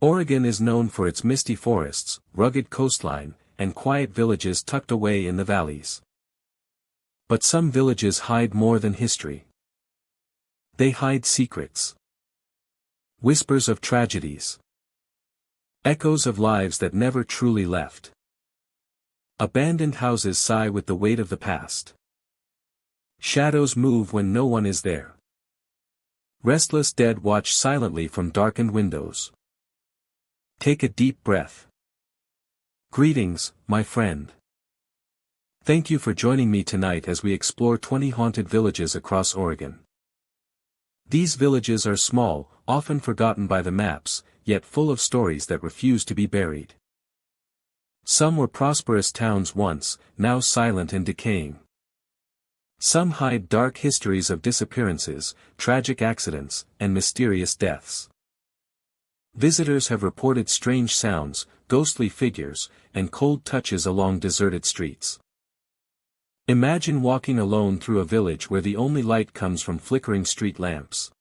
Oregon is known for its misty forests, rugged coastline, and quiet villages tucked away in the valleys. But some villages hide more than history. They hide secrets. Whispers of tragedies. Echoes of lives that never truly left. Abandoned houses sigh with the weight of the past. Shadows move when no one is there. Restless dead watch silently from darkened windows. Take a deep breath. Greetings, my friend. Thank you for joining me tonight as we explore 20 haunted villages across Oregon. These villages are small, often forgotten by the maps, yet full of stories that refuse to be buried. Some were prosperous towns once, now silent and decaying. Some hide dark histories of disappearances, tragic accidents, and mysterious deaths. Visitors have reported strange sounds, ghostly figures, and cold touches along deserted streets. Imagine walking alone through a village where the only light comes from flickering street lamps.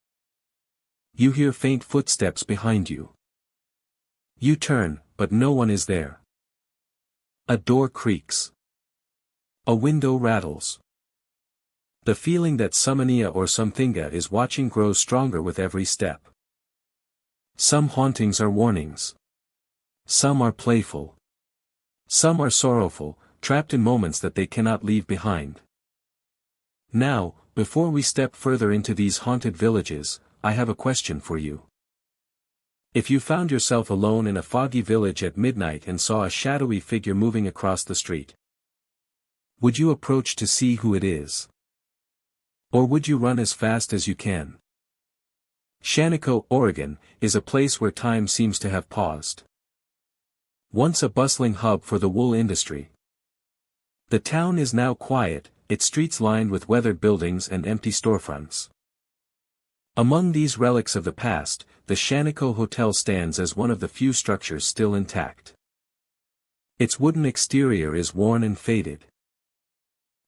You hear faint footsteps behind you. You turn, but no one is there. A door creaks. A window rattles. The feeling that Samania or Somthinga is watching grows stronger with every step. Some hauntings are warnings. Some are playful. Some are sorrowful, trapped in moments that they cannot leave behind. Now, before we step further into these haunted villages, I have a question for you. If you found yourself alone in a foggy village at midnight and saw a shadowy figure moving across the street, would you approach to see who it is? Or would you run as fast as you can? Shanico, Oregon, is a place where time seems to have paused. Once a bustling hub for the wool industry. The town is now quiet, its streets lined with weathered buildings and empty storefronts. Among these relics of the past, the Shanico Hotel stands as one of the few structures still intact. Its wooden exterior is worn and faded.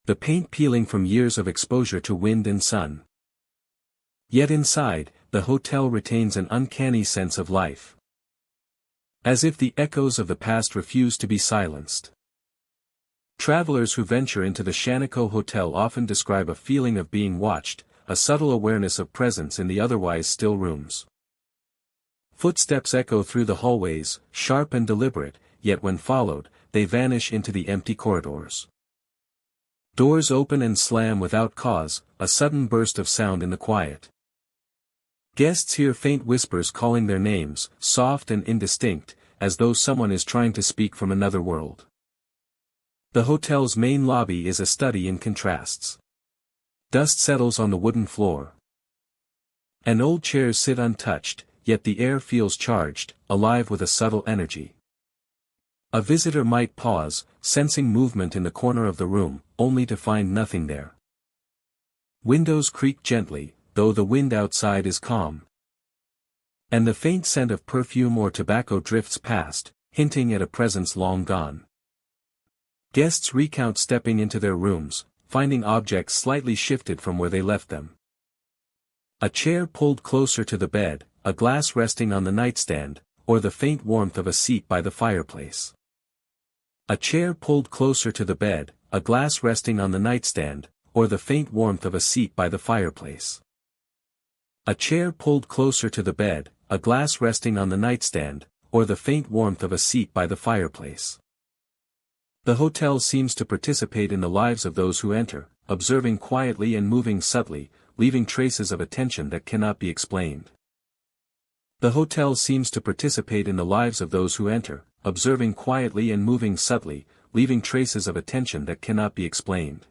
The paint peeling from years of exposure to wind and sun. Yet inside, the hotel retains an uncanny sense of life. As if the echoes of the past refuse to be silenced. Travelers who venture into the Shanico Hotel often describe a feeling of being watched, a subtle awareness of presence in the otherwise still rooms. Footsteps echo through the hallways, sharp and deliberate, yet when followed, they vanish into the empty corridors. Doors open and slam without cause, a sudden burst of sound in the quiet. Guests hear faint whispers calling their names, soft and indistinct, as though someone is trying to speak from another world. The hotel's main lobby is a study in contrasts. Dust settles on the wooden floor. And old chairs sit untouched, yet the air feels charged, alive with a subtle energy. A visitor might pause, sensing movement in the corner of the room, only to find nothing there. Windows creak gently, though the wind outside is calm. And the faint scent of perfume or tobacco drifts past, hinting at a presence long gone. Guests recount stepping into their rooms, finding objects slightly shifted from where they left them. A chair pulled closer to the bed, a glass resting on the nightstand, or the faint warmth of a seat by the fireplace. A chair pulled closer to the bed, a glass resting on the nightstand, or the faint warmth of a seat by the fireplace. A chair pulled closer to the bed, a glass resting on the nightstand, or the faint warmth of a seat by the fireplace. The hotel seems to participate in the lives of those who enter, observing quietly and moving subtly, leaving traces of attention that cannot be explained. The hotel seems to participate in the lives of those who enter, observing quietly and moving subtly, leaving traces of attention that cannot be explained.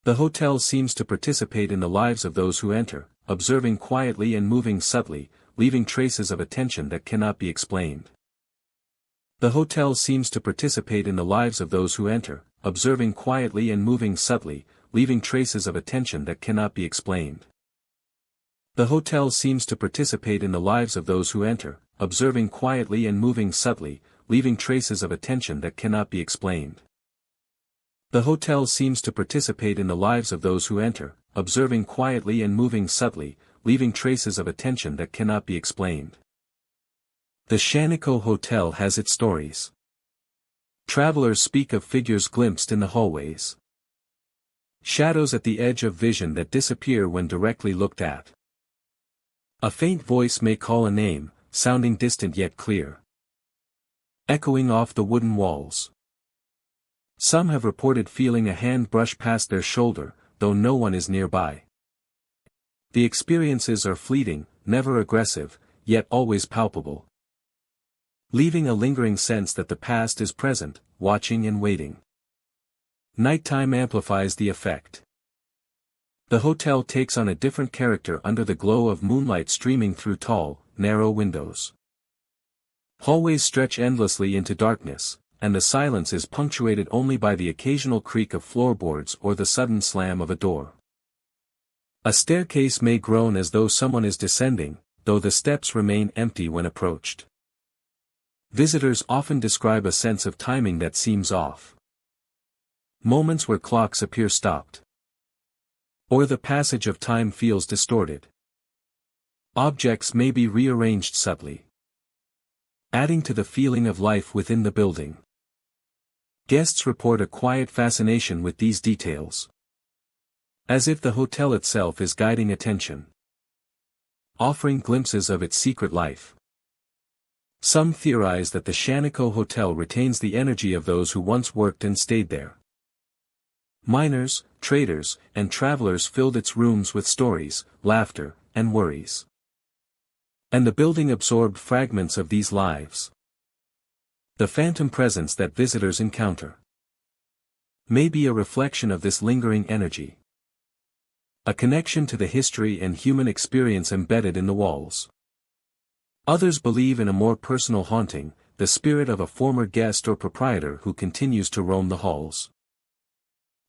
The hotel seems to participate in the lives of those who enter, observing quietly and moving subtly, leaving traces of attention that cannot be explained. The hotel seems to participate in the lives of those who enter, observing quietly and moving subtly, leaving traces of attention that cannot be explained. The hotel seems to participate in the lives of those who enter, observing quietly and moving subtly, leaving traces of attention that cannot be explained. The hotel seems to participate in the lives of those who enter, observing quietly and moving subtly, leaving traces of attention that cannot be explained. The Shaniko Hotel has its stories. Travelers speak of figures glimpsed in the hallways. Shadows at the edge of vision that disappear when directly looked at. A faint voice may call a name, sounding distant yet clear. Echoing off the wooden walls. Some have reported feeling a hand brush past their shoulder, though no one is nearby. The experiences are fleeting, never aggressive, yet always palpable. Leaving a lingering sense that the past is present, watching and waiting. Nighttime amplifies the effect. The hotel takes on a different character under the glow of moonlight streaming through tall, narrow windows. Hallways stretch endlessly into darkness, and the silence is punctuated only by the occasional creak of floorboards or the sudden slam of a door. A staircase may groan as though someone is descending, though the steps remain empty when approached. Visitors often describe a sense of timing that seems off. Moments where clocks appear stopped. Or the passage of time feels distorted. Objects may be rearranged subtly, adding to the feeling of life within the building. Guests report a quiet fascination with these details. As if the hotel itself is guiding attention. Offering glimpses of its secret life. Some theorize that the Shaniko Hotel retains the energy of those who once worked and stayed there. Miners, traders, and travelers filled its rooms with stories, laughter, and worries. And the building absorbed fragments of these lives. The phantom presence that visitors encounter may be a reflection of this lingering energy. A connection to the history and human experience embedded in the walls. Others believe in a more personal haunting, the spirit of a former guest or proprietor who continues to roam the halls.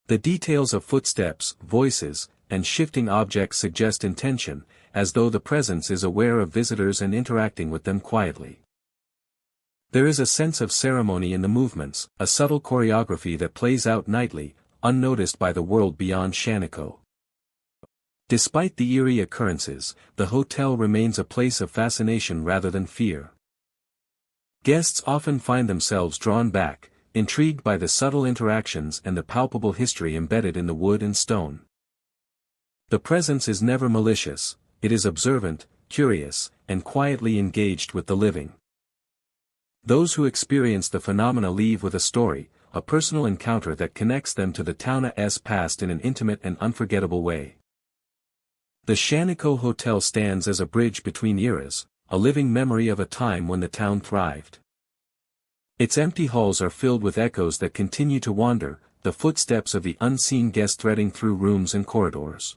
The details of footsteps, voices, and shifting objects suggest intention, as though the presence is aware of visitors and interacting with them quietly. There is a sense of ceremony in the movements, a subtle choreography that plays out nightly, unnoticed by the world beyond Shaniko. Despite the eerie occurrences, the hotel remains a place of fascination rather than fear. Guests often find themselves drawn back, intrigued by the subtle interactions and the palpable history embedded in the wood and stone. The presence is never malicious, it is observant, curious, and quietly engaged with the living. Those who experience the phenomena leave with a story, a personal encounter that connects them to the town's past in an intimate and unforgettable way. The Shaniko Hotel stands as a bridge between eras, a living memory of a time when the town thrived. Its empty halls are filled with echoes that continue to wander, the footsteps of the unseen guest threading through rooms and corridors.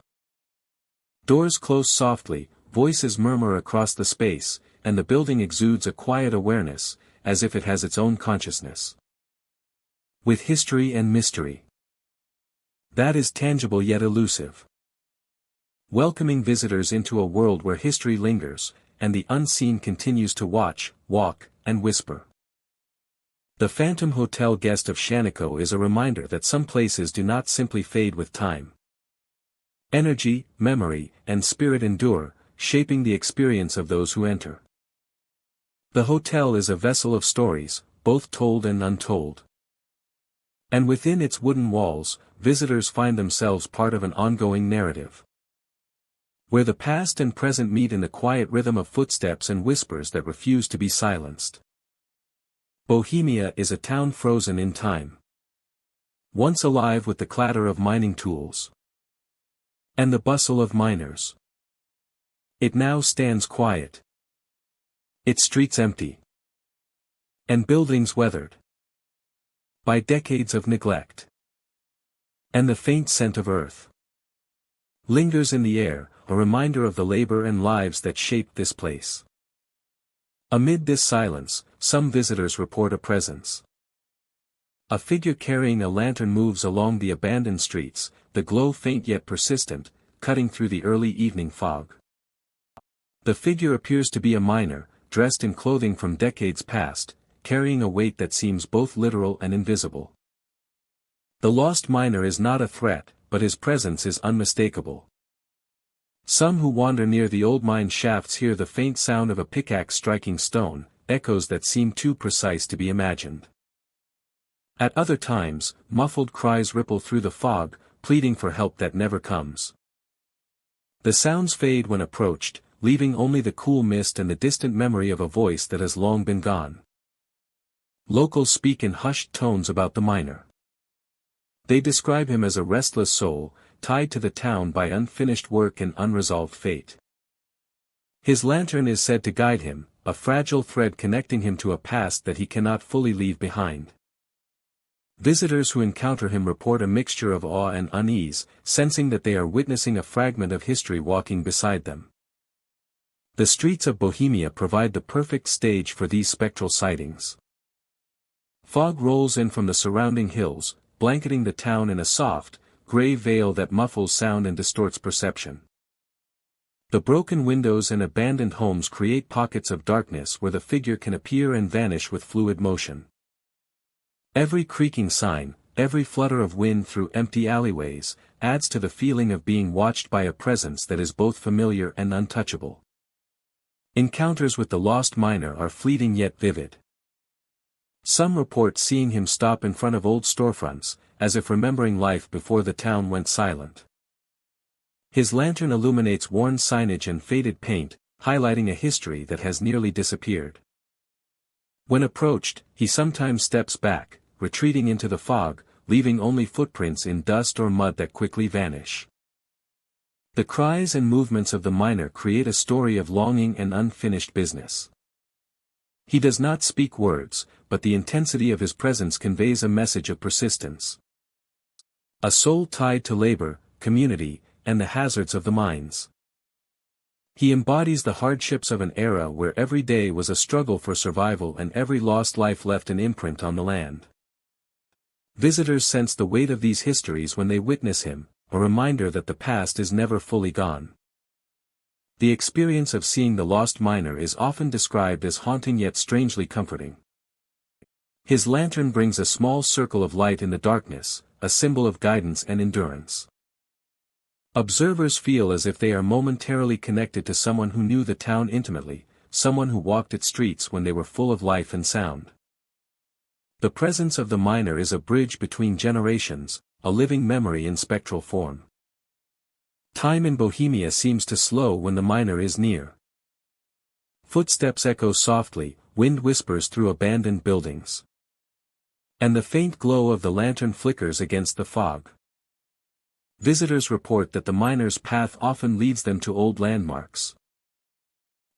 Doors close softly, voices murmur across the space, and the building exudes a quiet awareness, as if it has its own consciousness. With history and mystery. That is tangible yet elusive. Welcoming visitors into a world where history lingers, and the unseen continues to watch, walk, and whisper. The Phantom Hotel guest of Shaniko is a reminder that some places do not simply fade with time. Energy, memory, and spirit endure, shaping the experience of those who enter. The hotel is a vessel of stories, both told and untold. And within its wooden walls, visitors find themselves part of an ongoing narrative. Where the past and present meet in the quiet rhythm of footsteps and whispers that refuse to be silenced. Bohemia is a town frozen in time. Once alive with the clatter of mining tools. And the bustle of miners. It now stands quiet. Its streets empty. And buildings weathered. By decades of neglect. And the faint scent of earth lingers in the air, a reminder of the labor and lives that shaped this place. Amid this silence, some visitors report a presence. A figure carrying a lantern moves along the abandoned streets, the glow faint yet persistent, cutting through the early evening fog. The figure appears to be a miner, dressed in clothing from decades past, carrying a weight that seems both literal and invisible. The lost miner is not a threat, but his presence is unmistakable. Some who wander near the old mine shafts hear the faint sound of a pickaxe striking stone, echoes that seem too precise to be imagined. At other times, muffled cries ripple through the fog, pleading for help that never comes. The sounds fade when approached, leaving only the cool mist and the distant memory of a voice that has long been gone. Locals speak in hushed tones about the miner. They describe him as a restless soul, tied to the town by unfinished work and unresolved fate. His lantern is said to guide him, a fragile thread connecting him to a past that he cannot fully leave behind. Visitors who encounter him report a mixture of awe and unease, sensing that they are witnessing a fragment of history walking beside them. The streets of Bohemia provide the perfect stage for these spectral sightings. Fog rolls in from the surrounding hills, blanketing the town in a soft, gray veil that muffles sound and distorts perception. The broken windows and abandoned homes create pockets of darkness where the figure can appear and vanish with fluid motion. Every creaking sign, every flutter of wind through empty alleyways, adds to the feeling of being watched by a presence that is both familiar and untouchable. Encounters with the lost miner are fleeting yet vivid. Some report seeing him stop in front of old storefronts, as if remembering life before the town went silent. His lantern illuminates worn signage and faded paint, highlighting a history that has nearly disappeared. When approached, he sometimes steps back, retreating into the fog, leaving only footprints in dust or mud that quickly vanish. The cries and movements of the miner create a story of longing and unfinished business. He does not speak words, but the intensity of his presence conveys a message of persistence. A soul tied to labor, community, and the hazards of the mines. He embodies the hardships of an era where every day was a struggle for survival and every lost life left an imprint on the land. Visitors sense the weight of these histories when they witness him, a reminder that the past is never fully gone. The experience of seeing the lost miner is often described as haunting yet strangely comforting. His lantern brings a small circle of light in the darkness, a symbol of guidance and endurance. Observers feel as if they are momentarily connected to someone who knew the town intimately, someone who walked its streets when they were full of life and sound. The presence of the miner is a bridge between generations, a living memory in spectral form. Time in Bohemia seems to slow when the miner is near. Footsteps echo softly, wind whispers through abandoned buildings. And the faint glow of the lantern flickers against the fog. Visitors report that the miner's path often leads them to old landmarks.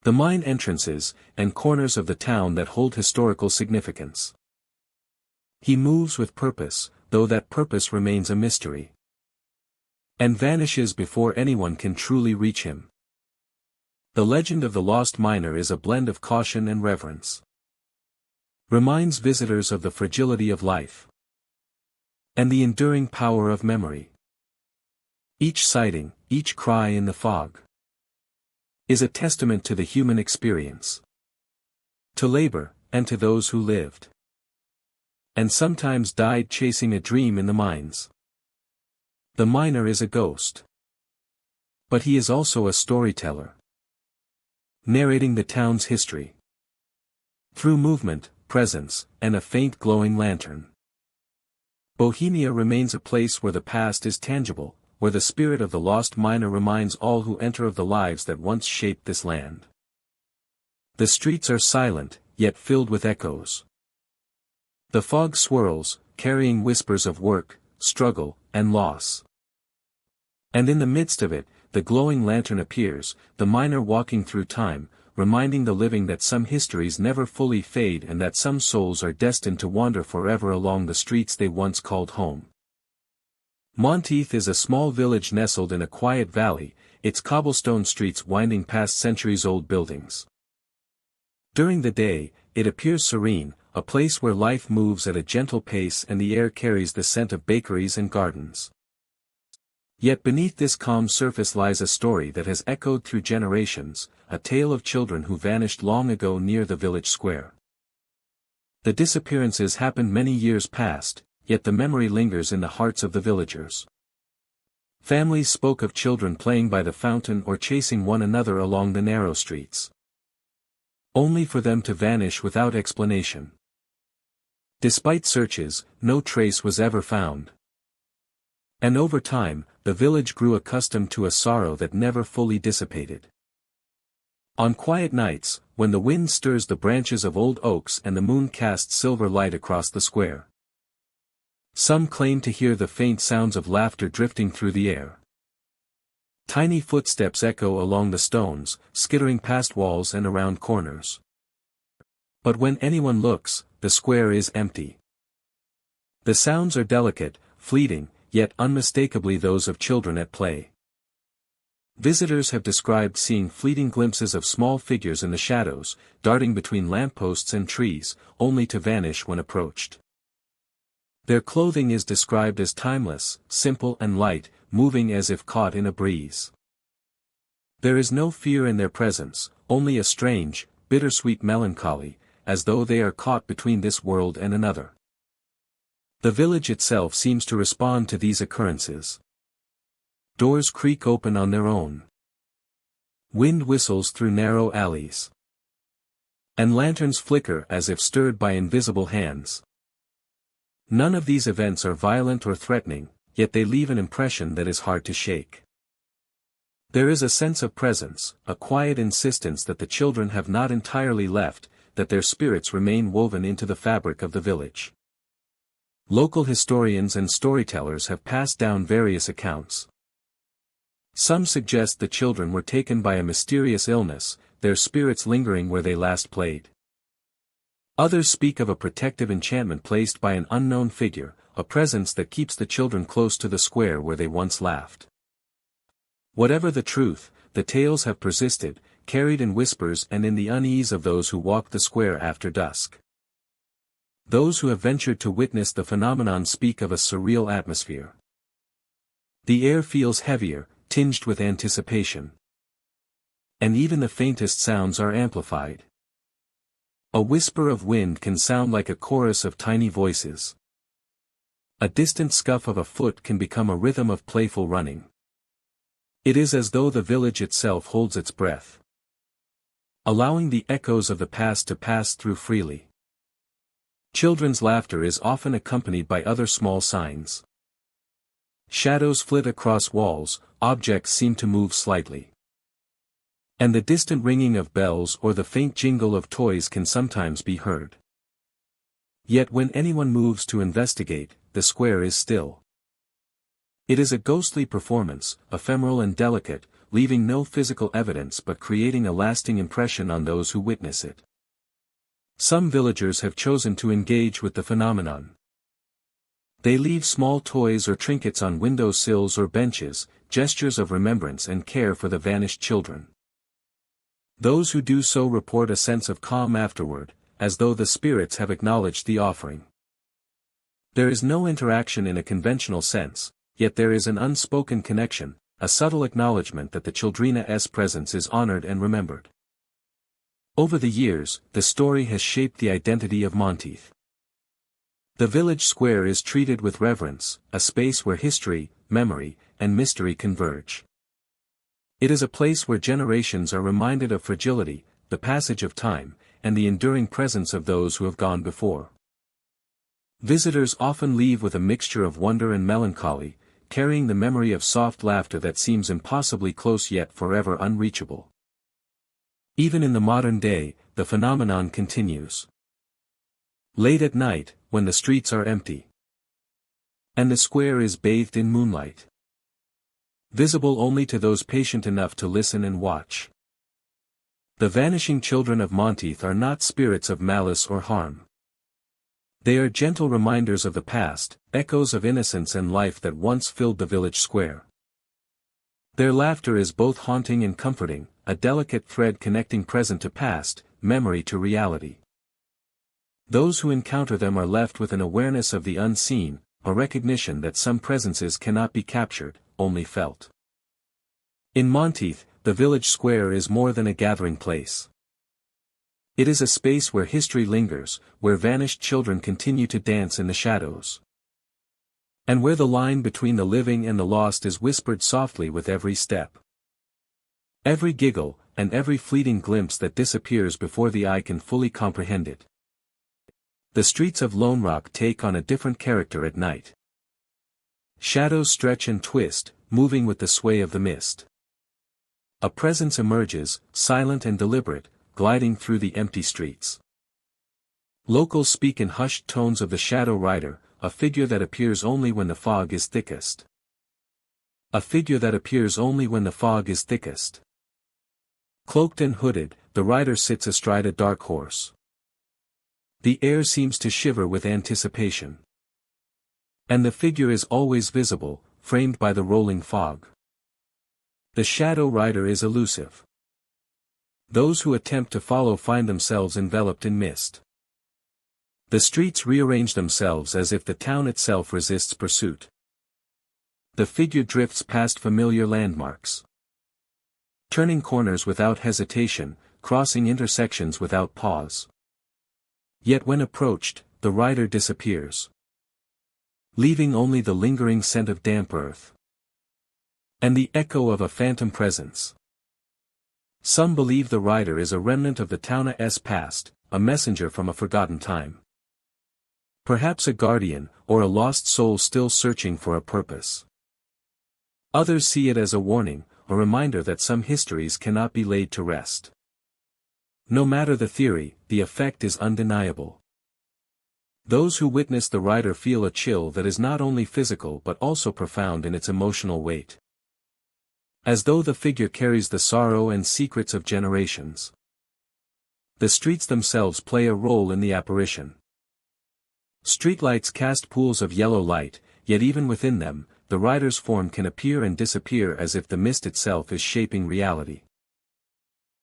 The mine entrances, and corners of the town that hold historical significance. He moves with purpose, though that purpose remains a mystery. And vanishes before anyone can truly reach him. The legend of the lost miner is a blend of caution and reverence. Reminds visitors of the fragility of life. And the enduring power of memory. Each sighting, each cry in the fog, is a testament to the human experience. To labor, and to those who lived. And sometimes died chasing a dream in the mines. The miner is a ghost. But he is also a storyteller. Narrating the town's history. Through movement, presence, and a faint glowing lantern. Bohemia remains a place where the past is tangible, where the spirit of the lost miner reminds all who enter of the lives that once shaped this land. The streets are silent, yet filled with echoes. The fog swirls, carrying whispers of work, struggle, and loss. And in the midst of it, the glowing lantern appears, the miner walking through time, reminding the living that some histories never fully fade and that some souls are destined to wander forever along the streets they once called home. Monteith is a small village nestled in a quiet valley, its cobblestone streets winding past centuries-old buildings. During the day, it appears serene, a place where life moves at a gentle pace and the air carries the scent of bakeries and gardens. Yet beneath this calm surface lies a story that has echoed through generations, a tale of children who vanished long ago near the village square. The disappearances happened many years past, yet the memory lingers in the hearts of the villagers. Families spoke of children playing by the fountain or chasing one another along the narrow streets. only for them to vanish without explanation. Despite searches, no trace was ever found. And over time, the village grew accustomed to a sorrow that never fully dissipated. On quiet nights, when the wind stirs the branches of old oaks and the moon casts silver light across the square, some claim to hear the faint sounds of laughter drifting through the air. Tiny footsteps echo along the stones, skittering past walls and around corners. But when anyone looks, the square is empty. The sounds are delicate, fleeting, yet unmistakably those of children at play. Visitors have described seeing fleeting glimpses of small figures in the shadows, darting between lampposts and trees, only to vanish when approached. Their clothing is described as timeless, simple and light, moving as if caught in a breeze. There is no fear in their presence, only a strange, bittersweet melancholy, as though they are caught between this world and another. The village itself seems to respond to these occurrences. Doors creak open on their own. Wind whistles through narrow alleys. And lanterns flicker as if stirred by invisible hands. None of these events are violent or threatening, yet they leave an impression that is hard to shake. There is a sense of presence, a quiet insistence that the children have not entirely left, that their spirits remain woven into the fabric of the village. Local historians and storytellers have passed down various accounts. Some suggest the children were taken by a mysterious illness, their spirits lingering where they last played. Others speak of a protective enchantment placed by an unknown figure, a presence that keeps the children close to the square where they once laughed. Whatever the truth, the tales have persisted, carried in whispers and in the unease of those who walk the square after dusk. Those who have ventured to witness the phenomenon speak of a surreal atmosphere. The air feels heavier, tinged with anticipation. And even the faintest sounds are amplified. A whisper of wind can sound like a chorus of tiny voices. A distant scuff of a foot can become a rhythm of playful running. It is as though the village itself holds its breath, allowing the echoes of the past to pass through freely. Children's laughter is often accompanied by other small signs. Shadows flit across walls, objects seem to move slightly. And the distant ringing of bells or the faint jingle of toys can sometimes be heard. Yet when anyone moves to investigate, the square is still. It is a ghostly performance, ephemeral and delicate, leaving no physical evidence but creating a lasting impression on those who witness it. Some villagers have chosen to engage with the phenomenon. They leave small toys or trinkets on window sills or benches, gestures of remembrance and care for the vanished children. Those who do so report a sense of calm afterward, as though the spirits have acknowledged the offering. There is no interaction in a conventional sense, yet there is an unspoken connection, a subtle acknowledgement that the childrena's presence is honored and remembered. Over the years, the story has shaped the identity of Monteith. The village square is treated with reverence, a space where history, memory, and mystery converge. It is a place where generations are reminded of fragility, the passage of time, and the enduring presence of those who have gone before. Visitors often leave with a mixture of wonder and melancholy, carrying the memory of soft laughter that seems impossibly close yet forever unreachable. Even in the modern day, the phenomenon continues. Late at night, when the streets are empty, and the square is bathed in moonlight, visible only to those patient enough to listen and watch. The vanishing children of Monteith are not spirits of malice or harm. They are gentle reminders of the past, echoes of innocence and life that once filled the village square. Their laughter is both haunting and comforting, a delicate thread connecting present to past, memory to reality. Those who encounter them are left with an awareness of the unseen, a recognition that some presences cannot be captured, only felt. In Monteith, the village square is more than a gathering place. It is a space where history lingers, where vanished children continue to dance in the shadows, and where the line between the living and the lost is whispered softly with every step. Every giggle, and every fleeting glimpse that disappears before the eye can fully comprehend it. The streets of Lone Rock take on a different character at night. Shadows stretch and twist, moving with the sway of the mist. A presence emerges, silent and deliberate, gliding through the empty streets. Locals speak in hushed tones of the shadow rider, a figure that appears only when the fog is thickest. A figure that appears only when the fog is thickest. Cloaked and hooded, the rider sits astride a dark horse. The air seems to shiver with anticipation. And the figure is always visible, framed by the rolling fog. The shadow rider is elusive. Those who attempt to follow find themselves enveloped in mist. The streets rearrange themselves as if the town itself resists pursuit. The figure drifts past familiar landmarks. Turning corners without hesitation, crossing intersections without pause. Yet when approached, the rider disappears, leaving only the lingering scent of damp earth and the echo of a phantom presence. Some believe the rider is a remnant of the town's past, a messenger from a forgotten time. Perhaps a guardian, or a lost soul still searching for a purpose. Others see it as a warning, a reminder that some histories cannot be laid to rest. No matter the theory, the effect is undeniable. Those who witness the rider feel a chill that is not only physical but also profound in its emotional weight. As though the figure carries the sorrow and secrets of generations. The streets themselves play a role in the apparition. Streetlights cast pools of yellow light, yet even within them, the rider's form can appear and disappear as if the mist itself is shaping reality.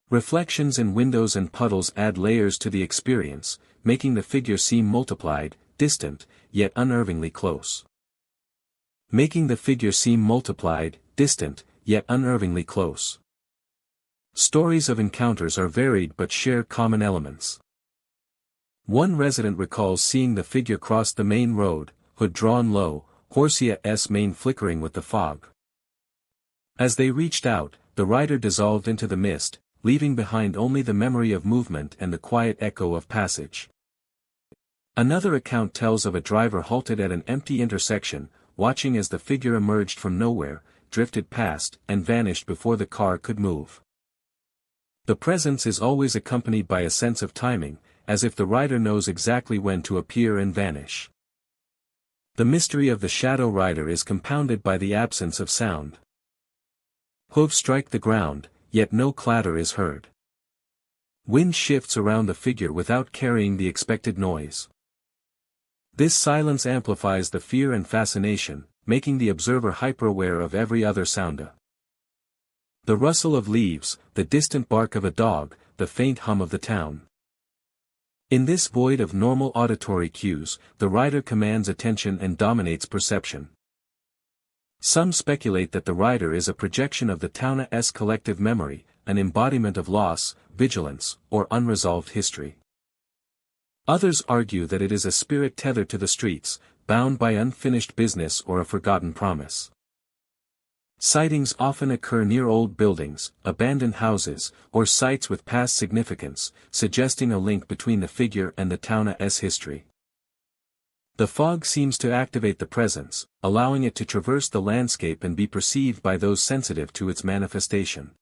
Reflections in windows and puddles add layers to the experience, making the figure seem multiplied, distant, yet unnervingly close. Making the figure seem multiplied, distant, yet unnervingly close. Stories of encounters are varied but share common elements. One resident recalls seeing the figure cross the main road, hood drawn low, horse's mane flickering with the fog. As they reached out, the rider dissolved into the mist, leaving behind only the memory of movement and the quiet echo of passage. Another account tells of a driver halted at an empty intersection, watching as the figure emerged from nowhere, drifted past, and vanished before the car could move. The presence is always accompanied by a sense of timing, as if the rider knows exactly when to appear and vanish. The mystery of the shadow rider is compounded by the absence of sound. Hooves strike the ground, yet no clatter is heard. Wind shifts around the figure without carrying the expected noise. This silence amplifies the fear and fascination, making the observer hyper-aware of every other sound. The rustle of leaves, the distant bark of a dog, the faint hum of the town. In this void of normal auditory cues, the rider commands attention and dominates perception. Some speculate that the rider is a projection of the town's collective memory, an embodiment of loss, vigilance, or unresolved history. Others argue that it is a spirit tethered to the streets, bound by unfinished business or a forgotten promise. Sightings often occur near old buildings, abandoned houses, or sites with past significance, suggesting a link between the figure and the town's history. The fog seems to activate the presence, allowing it to traverse the landscape and be perceived by those sensitive to its manifestation.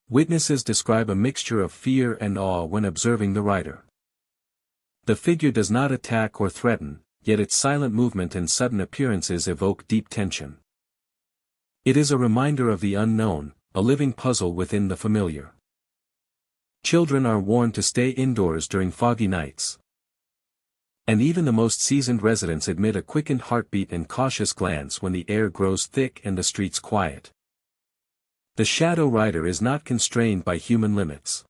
Witnesses describe a mixture of fear and awe when observing the rider. The figure does not attack or threaten, yet its silent movement and sudden appearances evoke deep tension. It is a reminder of the unknown, a living puzzle within the familiar. Children are warned to stay indoors during foggy nights. And even the most seasoned residents admit a quickened heartbeat and cautious glance when the air grows thick and the streets quiet. The shadow rider is not constrained by human limits.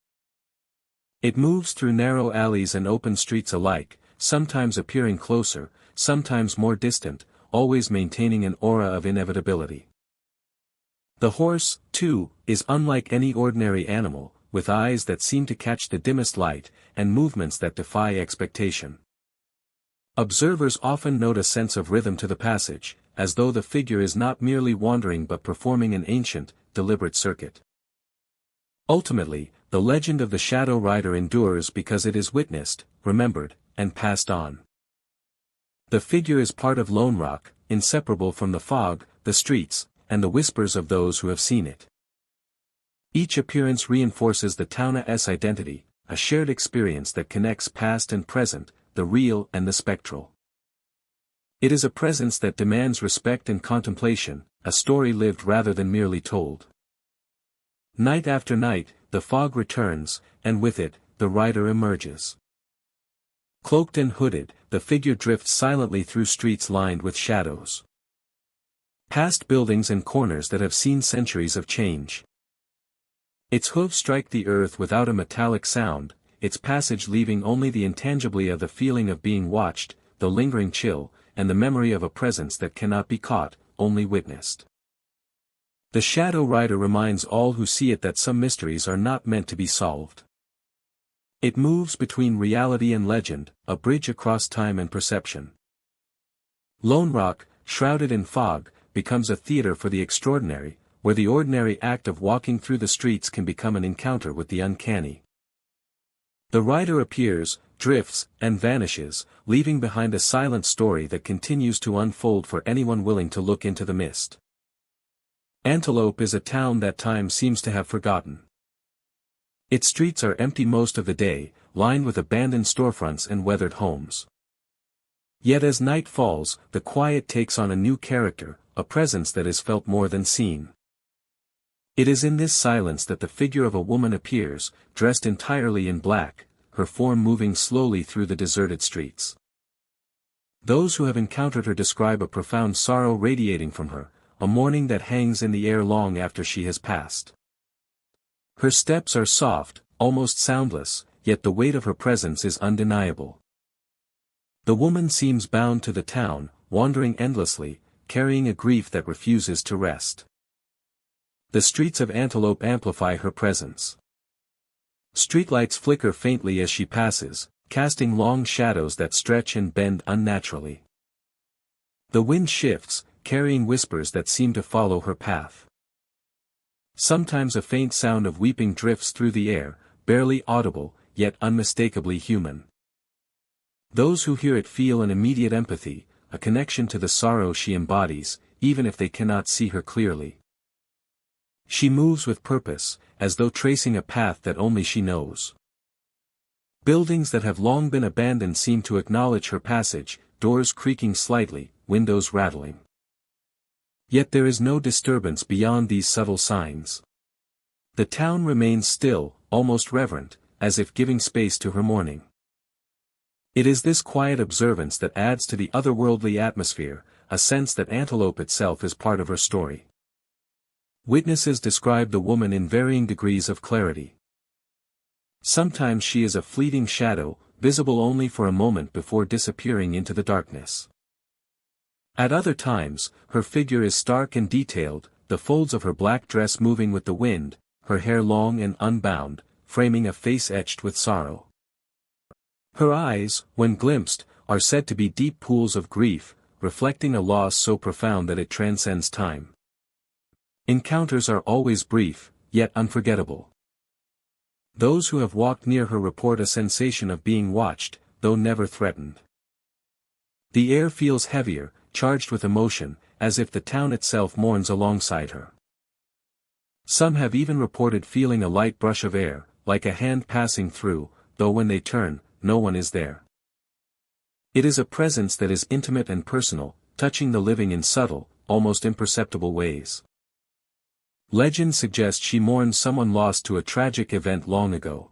It moves through narrow alleys and open streets alike, sometimes appearing closer, sometimes more distant, always maintaining an aura of inevitability. The horse, too, is unlike any ordinary animal, with eyes that seem to catch the dimmest light, and movements that defy expectation. Observers often note a sense of rhythm to the passage, as though the figure is not merely wandering but performing an ancient, deliberate circuit. Ultimately, the legend of the Shadow Rider endures because it is witnessed, remembered, and passed on. The figure is part of Lone Rock, inseparable from the fog, the streets, and the whispers of those who have seen it. Each appearance reinforces the town's identity, a shared experience that connects past and present, the real and the spectral. It is a presence that demands respect and contemplation, a story lived rather than merely told. Night after night, the fog returns, and with it, the rider emerges. Cloaked and hooded, the figure drifts silently through streets lined with shadows. Past buildings and corners that have seen centuries of change. Its hooves strike the earth without a metallic sound, its passage leaving only the intangibly of the feeling of being watched, the lingering chill, and the memory of a presence that cannot be caught, only witnessed. The Shadow Rider reminds all who see it that some mysteries are not meant to be solved. It moves between reality and legend, a bridge across time and perception. Lone Rock, shrouded in fog, becomes a theater for the extraordinary, where the ordinary act of walking through the streets can become an encounter with the uncanny. The rider appears, drifts, and vanishes, leaving behind a silent story that continues to unfold for anyone willing to look into the mist. Antelope is a town that time seems to have forgotten. Its streets are empty most of the day, lined with abandoned storefronts and weathered homes. Yet as night falls, the quiet takes on a new character, a presence that is felt more than seen. It is in this silence that the figure of a woman appears, dressed entirely in black, her form moving slowly through the deserted streets. Those who have encountered her describe a profound sorrow radiating from her, a mourning that hangs in the air long after she has passed. Her steps are soft, almost soundless, yet the weight of her presence is undeniable. The woman seems bound to the town, wandering endlessly, carrying a grief that refuses to rest. The streets of Antelope amplify her presence. Streetlights flicker faintly as she passes, casting long shadows that stretch and bend unnaturally. The wind shifts, carrying whispers that seem to follow her path. Sometimes a faint sound of weeping drifts through the air, barely audible, yet unmistakably human. Those who hear it feel an immediate empathy, a connection to the sorrow she embodies, even if they cannot see her clearly. She moves with purpose, as though tracing a path that only she knows. Buildings that have long been abandoned seem to acknowledge her passage, doors creaking slightly, windows rattling. Yet there is no disturbance beyond these subtle signs. The town remains still, almost reverent, as if giving space to her mourning. It is this quiet observance that adds to the otherworldly atmosphere, a sense that Antelope itself is part of her story. Witnesses describe the woman in varying degrees of clarity. Sometimes she is a fleeting shadow, visible only for a moment before disappearing into the darkness. At other times, her figure is stark and detailed, the folds of her black dress moving with the wind, her hair long and unbound, framing a face etched with sorrow. Her eyes, when glimpsed, are said to be deep pools of grief, reflecting a loss so profound that it transcends time. Encounters are always brief, yet unforgettable. Those who have walked near her report a sensation of being watched, though never threatened. The air feels heavier, charged with emotion, as if the town itself mourns alongside her. Some have even reported feeling a light brush of air, like a hand passing through, though when they turn, no one is there. It is a presence that is intimate and personal, touching the living in subtle, almost imperceptible ways. Legend suggests she mourns someone lost to a tragic event long ago.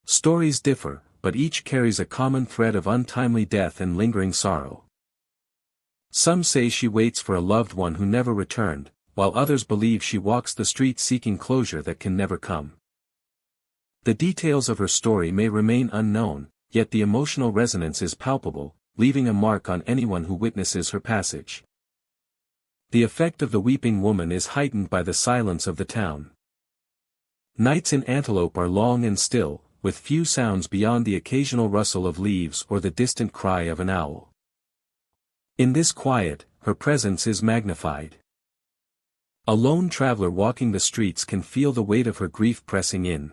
Stories differ, but each carries a common thread of untimely death and lingering sorrow. Some say she waits for a loved one who never returned, while others believe she walks the streets seeking closure that can never come. The details of her story may remain unknown, yet the emotional resonance is palpable, leaving a mark on anyone who witnesses her passage. The effect of the weeping woman is heightened by the silence of the town. Nights in Antelope are long and still, with few sounds beyond the occasional rustle of leaves or the distant cry of an owl. In this quiet, her presence is magnified. A lone traveler walking the streets can feel the weight of her grief pressing in.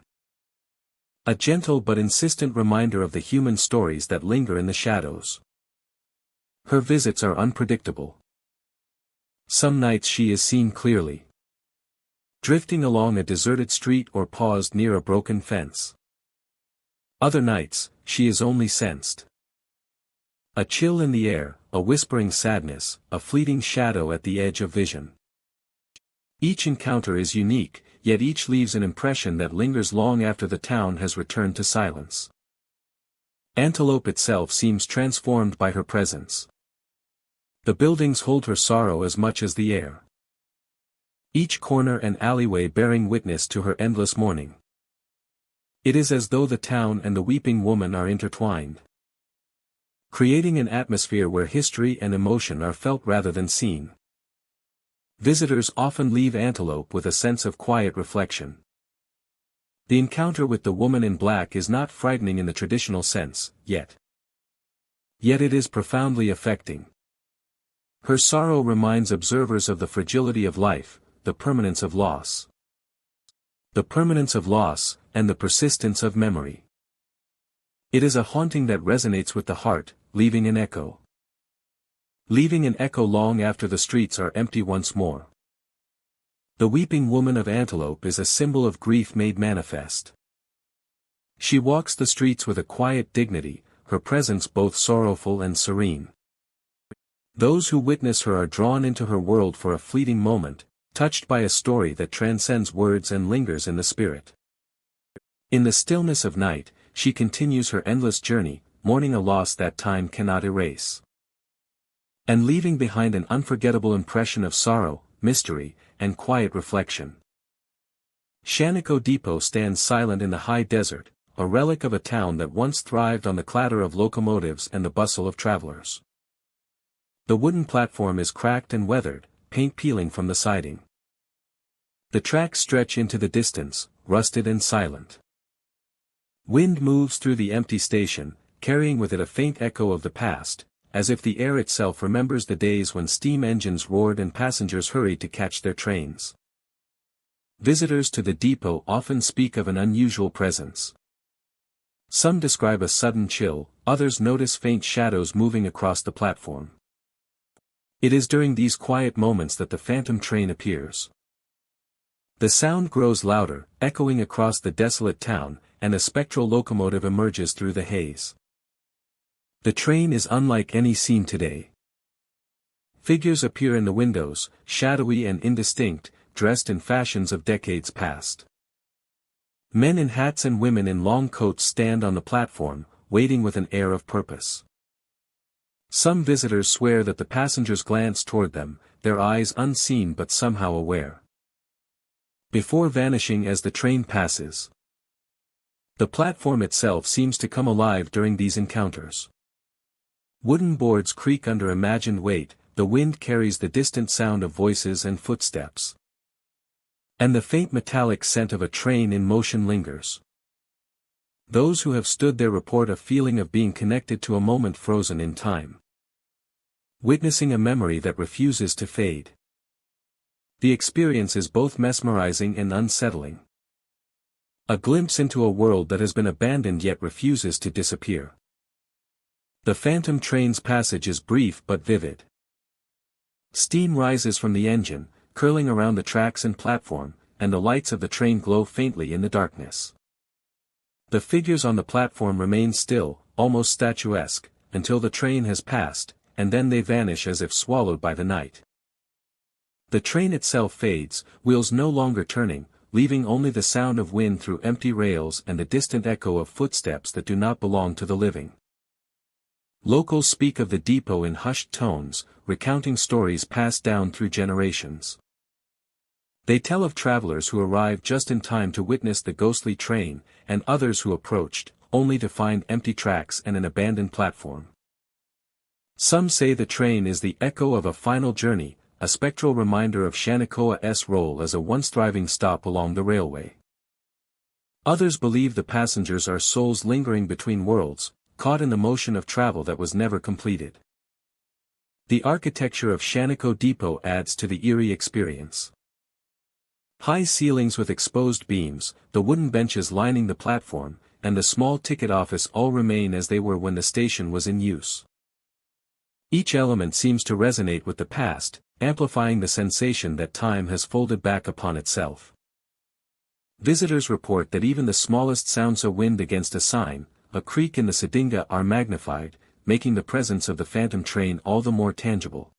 A gentle but insistent reminder of the human stories that linger in the shadows. Her visits are unpredictable. Some nights she is seen clearly, drifting along a deserted street or paused near a broken fence. Other nights, she is only sensed. A chill in the air, a whispering sadness, a fleeting shadow at the edge of vision. Each encounter is unique, yet each leaves an impression that lingers long after the town has returned to silence. Antelope itself seems transformed by her presence. The buildings hold her sorrow as much as the air. Each corner and alleyway bearing witness to her endless mourning. It is as though the town and the weeping woman are intertwined, creating an atmosphere where history and emotion are felt rather than seen. Visitors often leave Antelope with a sense of quiet reflection. The encounter with the woman in black is not frightening in the traditional sense, yet it is profoundly affecting. Her sorrow reminds observers of the fragility of life, the permanence of loss. The permanence of loss, and the persistence of memory. It is a haunting that resonates with the heart, leaving an echo. Leaving an echo long after the streets are empty once more. The weeping woman of Antelope is a symbol of grief made manifest. She walks the streets with a quiet dignity, her presence both sorrowful and serene. Those who witness her are drawn into her world for a fleeting moment, touched by a story that transcends words and lingers in the spirit. In the stillness of night, she continues her endless journey, mourning a loss that time cannot erase, and leaving behind an unforgettable impression of sorrow, mystery, and quiet reflection. Shaniko Depot stands silent in the high desert, a relic of a town that once thrived on the clatter of locomotives and the bustle of travelers. The wooden platform is cracked and weathered, paint peeling from the siding. The tracks stretch into the distance, rusted and silent. Wind moves through the empty station, carrying with it a faint echo of the past, as if the air itself remembers the days when steam engines roared and passengers hurried to catch their trains. Visitors to the depot often speak of an unusual presence. Some describe a sudden chill, others notice faint shadows moving across the platform. It is during these quiet moments that the phantom train appears. The sound grows louder, echoing across the desolate town, and a spectral locomotive emerges through the haze. The train is unlike any seen today. Figures appear in the windows, shadowy and indistinct, dressed in fashions of decades past. Men in hats and women in long coats stand on the platform, waiting with an air of purpose. Some visitors swear that the passengers glance toward them, their eyes unseen but somehow aware, before vanishing as the train passes. The platform itself seems to come alive during these encounters. Wooden boards creak under imagined weight, the wind carries the distant sound of voices and footsteps. And the faint metallic scent of a train in motion lingers. Those who have stood there report a feeling of being connected to a moment frozen in time, witnessing a memory that refuses to fade. The experience is both mesmerizing and unsettling. A glimpse into a world that has been abandoned yet refuses to disappear. The phantom train's passage is brief but vivid. Steam rises from the engine, curling around the tracks and platform, and the lights of the train glow faintly in the darkness. The figures on the platform remain still, almost statuesque, until the train has passed, and then they vanish as if swallowed by the night. The train itself fades, wheels no longer turning, leaving only the sound of wind through empty rails and the distant echo of footsteps that do not belong to the living. Locals speak of the depot in hushed tones, recounting stories passed down through generations. They tell of travelers who arrived just in time to witness the ghostly train, and others who approached, only to find empty tracks and an abandoned platform. Some say the train is the echo of a final journey, a spectral reminder of Shanikoa's role as a once thriving stop along the railway. Others believe the passengers are souls lingering between worlds, caught in the motion of travel that was never completed. The architecture of Shaniko Depot adds to the eerie experience. High ceilings with exposed beams, the wooden benches lining the platform, and the small ticket office all remain as they were when the station was in use. Each element seems to resonate with the past, amplifying the sensation that time has folded back upon itself. Visitors report that even the smallest sounds, a wind against a sign, a creak in the sidinga, are magnified, making the presence of the phantom train all the more tangible.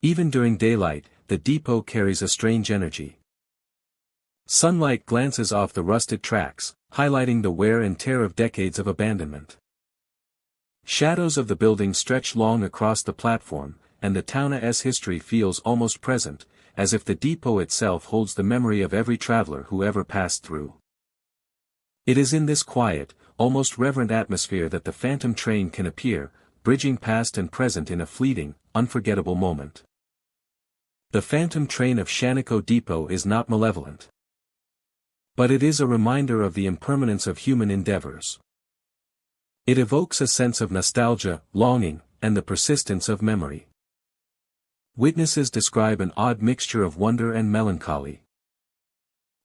Even during daylight, the depot carries a strange energy. Sunlight glances off the rusted tracks, highlighting the wear and tear of decades of abandonment. Shadows of the building stretch long across the platform, and the town's history feels almost present, as if the depot itself holds the memory of every traveler who ever passed through. It is in this quiet, almost reverent atmosphere that the phantom train can appear, bridging past and present in a fleeting, unforgettable moment. The phantom train of Shaniko Depot is not malevolent. But it is a reminder of the impermanence of human endeavors. It evokes a sense of nostalgia, longing, and the persistence of memory. Witnesses describe an odd mixture of wonder and melancholy.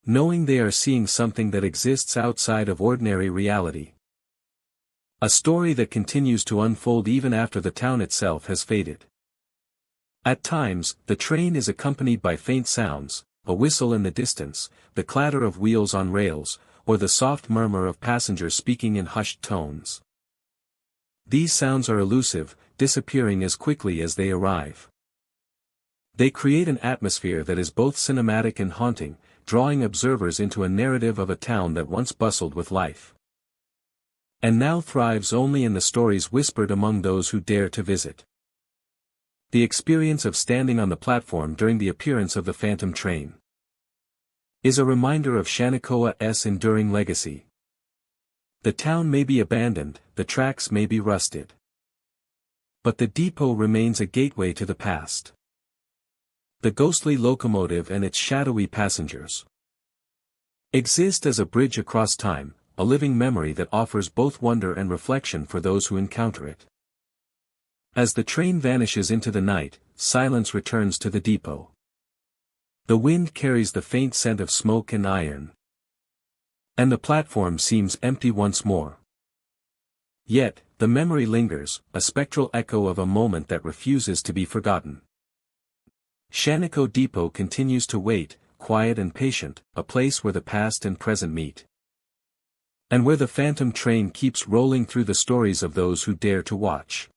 Knowing they are seeing something that exists outside of ordinary reality. A story that continues to unfold even after the town itself has faded. At times, the train is accompanied by faint sounds, a whistle in the distance, the clatter of wheels on rails, or the soft murmur of passengers speaking in hushed tones. These sounds are elusive, disappearing as quickly as they arrive. They create an atmosphere that is both cinematic and haunting, drawing observers into a narrative of a town that once bustled with life. And now thrives only in the stories whispered among those who dare to visit. The experience of standing on the platform during the appearance of the phantom train is a reminder of Shanikoa's enduring legacy. The town may be abandoned, the tracks may be rusted. But the depot remains a gateway to the past. The ghostly locomotive and its shadowy passengers exist as a bridge across time, a living memory that offers both wonder and reflection for those who encounter it. As the train vanishes into the night, silence returns to the depot. The wind carries the faint scent of smoke and iron. And the platform seems empty once more. Yet, the memory lingers, a spectral echo of a moment that refuses to be forgotten. Shaniko Depot continues to wait, quiet and patient, a place where the past and present meet. And where the phantom train keeps rolling through the stories of those who dare to watch.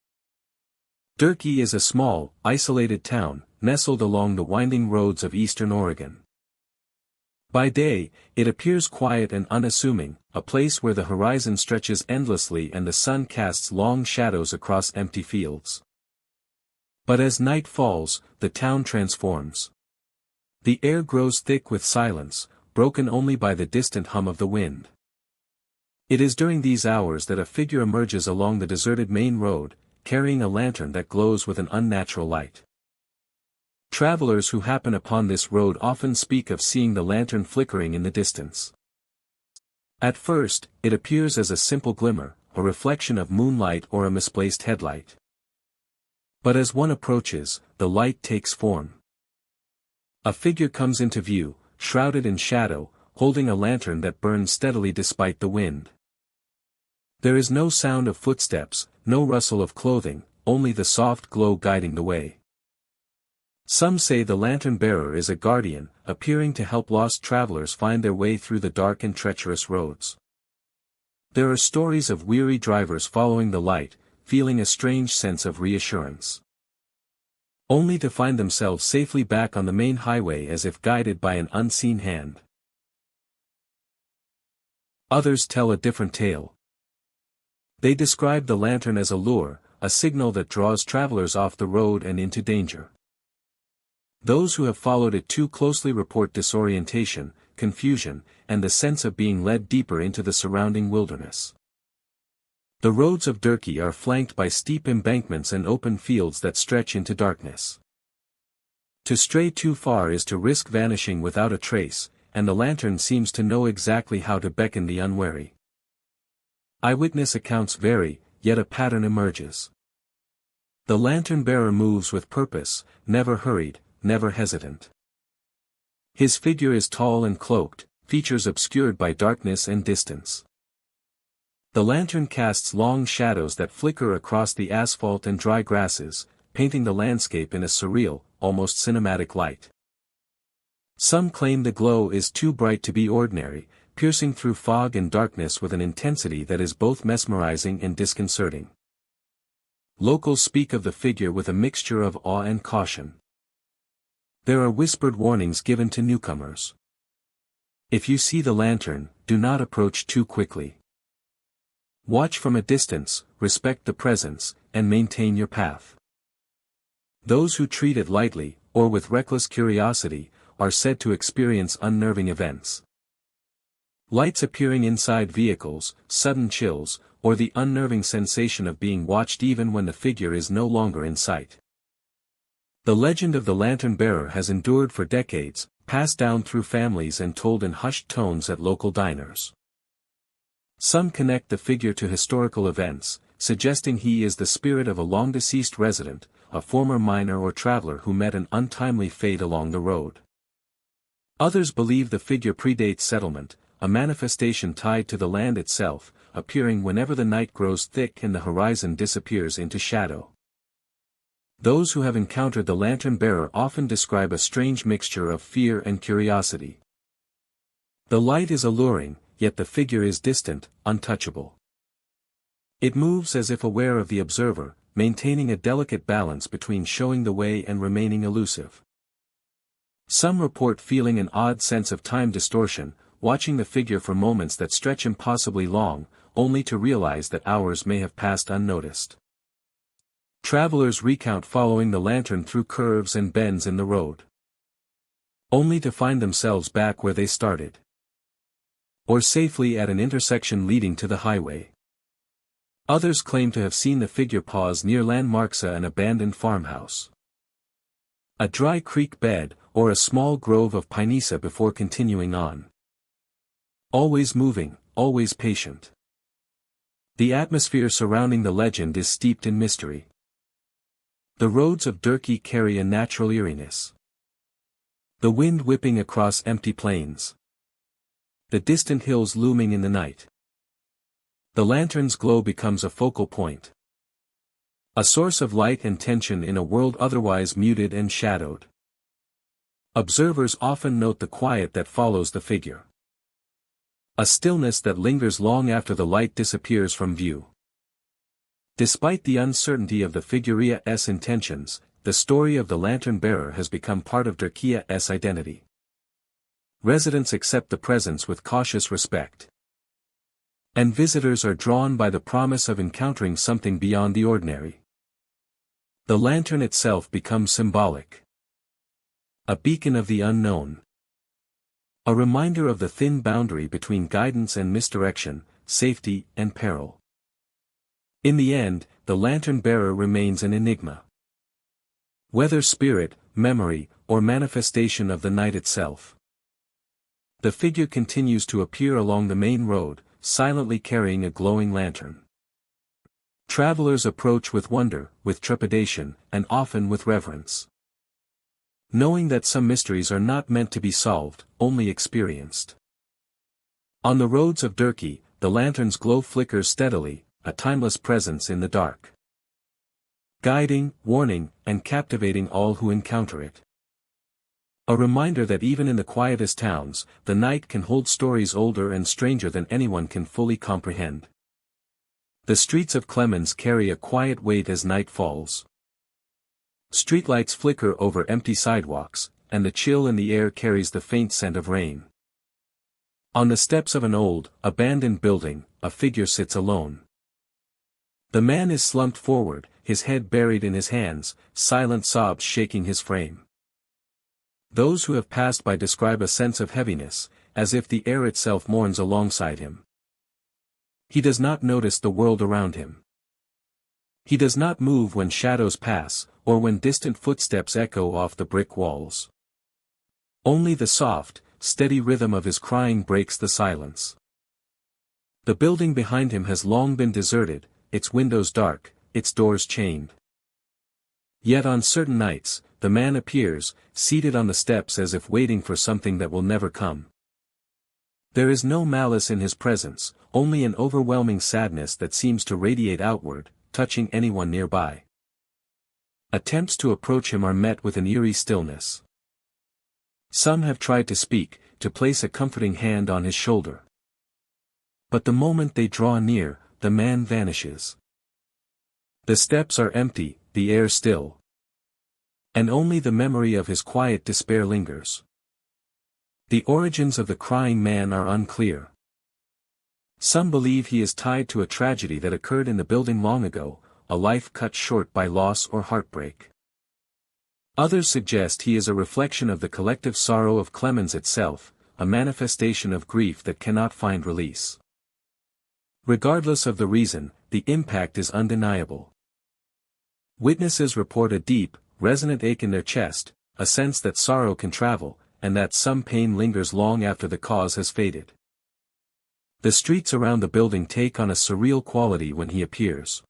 Durkee is a small, isolated town, nestled along the winding roads of eastern Oregon. By day, it appears quiet and unassuming, a place where the horizon stretches endlessly and the sun casts long shadows across empty fields. But as night falls, the town transforms. The air grows thick with silence, broken only by the distant hum of the wind. It is during these hours that a figure emerges along the deserted main road, carrying a lantern that glows with an unnatural light. Travelers who happen upon this road often speak of seeing the lantern flickering in the distance. At first, it appears as a simple glimmer, a reflection of moonlight or a misplaced headlight. But as one approaches, the light takes form. A figure comes into view, shrouded in shadow, holding a lantern that burns steadily despite the wind. There is no sound of footsteps, no rustle of clothing, only the soft glow guiding the way. Some say the lantern-bearer is a guardian, appearing to help lost travelers find their way through the dark and treacherous roads. There are stories of weary drivers following the light, feeling a strange sense of reassurance. Only to find themselves safely back on the main highway as if guided by an unseen hand. Others tell a different tale. They describe the lantern as a lure, a signal that draws travelers off the road and into danger. Those who have followed it too closely report disorientation, confusion, and the sense of being led deeper into the surrounding wilderness. The roads of Durkee are flanked by steep embankments and open fields that stretch into darkness. To stray too far is to risk vanishing without a trace, and the lantern seems to know exactly how to beckon the unwary. Eyewitness accounts vary, yet a pattern emerges. The lantern-bearer moves with purpose, never hurried, never hesitant. His figure is tall and cloaked, features obscured by darkness and distance. The lantern casts long shadows that flicker across the asphalt and dry grasses, painting the landscape in a surreal, almost cinematic light. Some claim the glow is too bright to be ordinary, piercing through fog and darkness with an intensity that is both mesmerizing and disconcerting. Locals speak of the figure with a mixture of awe and caution. There are whispered warnings given to newcomers. If you see the lantern, do not approach too quickly. Watch from a distance, respect the presence, and maintain your path. Those who treat it lightly, or with reckless curiosity, are said to experience unnerving events. Lights appearing inside vehicles, sudden chills, or the unnerving sensation of being watched even when the figure is no longer in sight. The legend of the lantern bearer has endured for decades, passed down through families and told in hushed tones at local diners. Some connect the figure to historical events, suggesting he is the spirit of a long-deceased resident, a former miner or traveler who met an untimely fate along the road. Others believe the figure predates settlement, a manifestation tied to the land itself, appearing whenever the night grows thick and the horizon disappears into shadow. Those who have encountered the lantern-bearer often describe a strange mixture of fear and curiosity. The light is alluring, yet the figure is distant, untouchable. It moves as if aware of the observer, maintaining a delicate balance between showing the way and remaining elusive. Some report feeling an odd sense of time distortion, watching the figure for moments that stretch impossibly long, only to realize that hours may have passed unnoticed. Travelers recount following the lantern through curves and bends in the road, only to find themselves back where they started, or safely at an intersection leading to the highway. Others claim to have seen the figure pause near landmarks, an abandoned farmhouse, a dry creek bed, or a small grove of pinesa before continuing on. Always moving, always patient. The atmosphere surrounding the legend is steeped in mystery. The roads of Turkey carry a natural eeriness. The wind whipping across empty plains. The distant hills looming in the night. The lantern's glow becomes a focal point, a source of light and tension in a world otherwise muted and shadowed. Observers often note the quiet that follows the figure, a stillness that lingers long after the light disappears from view. Despite the uncertainty of the figure's intentions, the story of the lantern-bearer has become part of Turkey's identity. Residents accept the presence with cautious respect, and visitors are drawn by the promise of encountering something beyond the ordinary. The lantern itself becomes symbolic, a beacon of the unknown, a reminder of the thin boundary between guidance and misdirection, safety and peril. In the end, the lantern-bearer remains an enigma. Whether spirit, memory, or manifestation of the night itself, the figure continues to appear along the main road, silently carrying a glowing lantern. Travelers approach with wonder, with trepidation, and often with reverence, knowing that some mysteries are not meant to be solved, only experienced. On the roads of Turkey, the lantern's glow flickers steadily, a timeless presence in the dark, guiding, warning, and captivating all who encounter it. A reminder that even in the quietest towns, the night can hold stories older and stranger than anyone can fully comprehend. The streets of Clemens carry a quiet weight as night falls. Streetlights flicker over empty sidewalks, and the chill in the air carries the faint scent of rain. On the steps of an old, abandoned building, a figure sits alone. The man is slumped forward, his head buried in his hands, silent sobs shaking his frame. Those who have passed by describe a sense of heaviness, as if the air itself mourns alongside him. He does not notice the world around him. He does not move when shadows pass, or when distant footsteps echo off the brick walls. Only the soft, steady rhythm of his crying breaks the silence. The building behind him has long been deserted, its windows dark, its doors chained. Yet on certain nights, the man appears, seated on the steps as if waiting for something that will never come. There is no malice in his presence, only an overwhelming sadness that seems to radiate outward, touching anyone nearby. Attempts to approach him are met with an eerie stillness. Some have tried to speak, to place a comforting hand on his shoulder. But the moment they draw near, the man vanishes. The steps are empty, the air still. And only the memory of his quiet despair lingers. The origins of the crying man are unclear. Some believe he is tied to a tragedy that occurred in the building long ago, a life cut short by loss or heartbreak. Others suggest he is a reflection of the collective sorrow of Clemens itself, a manifestation of grief that cannot find release. Regardless of the reason, the impact is undeniable. Witnesses report a deep, resonant ache in their chest, a sense that sorrow can travel, and that some pain lingers long after the cause has faded. The streets around the building take on a surreal quality when he appears.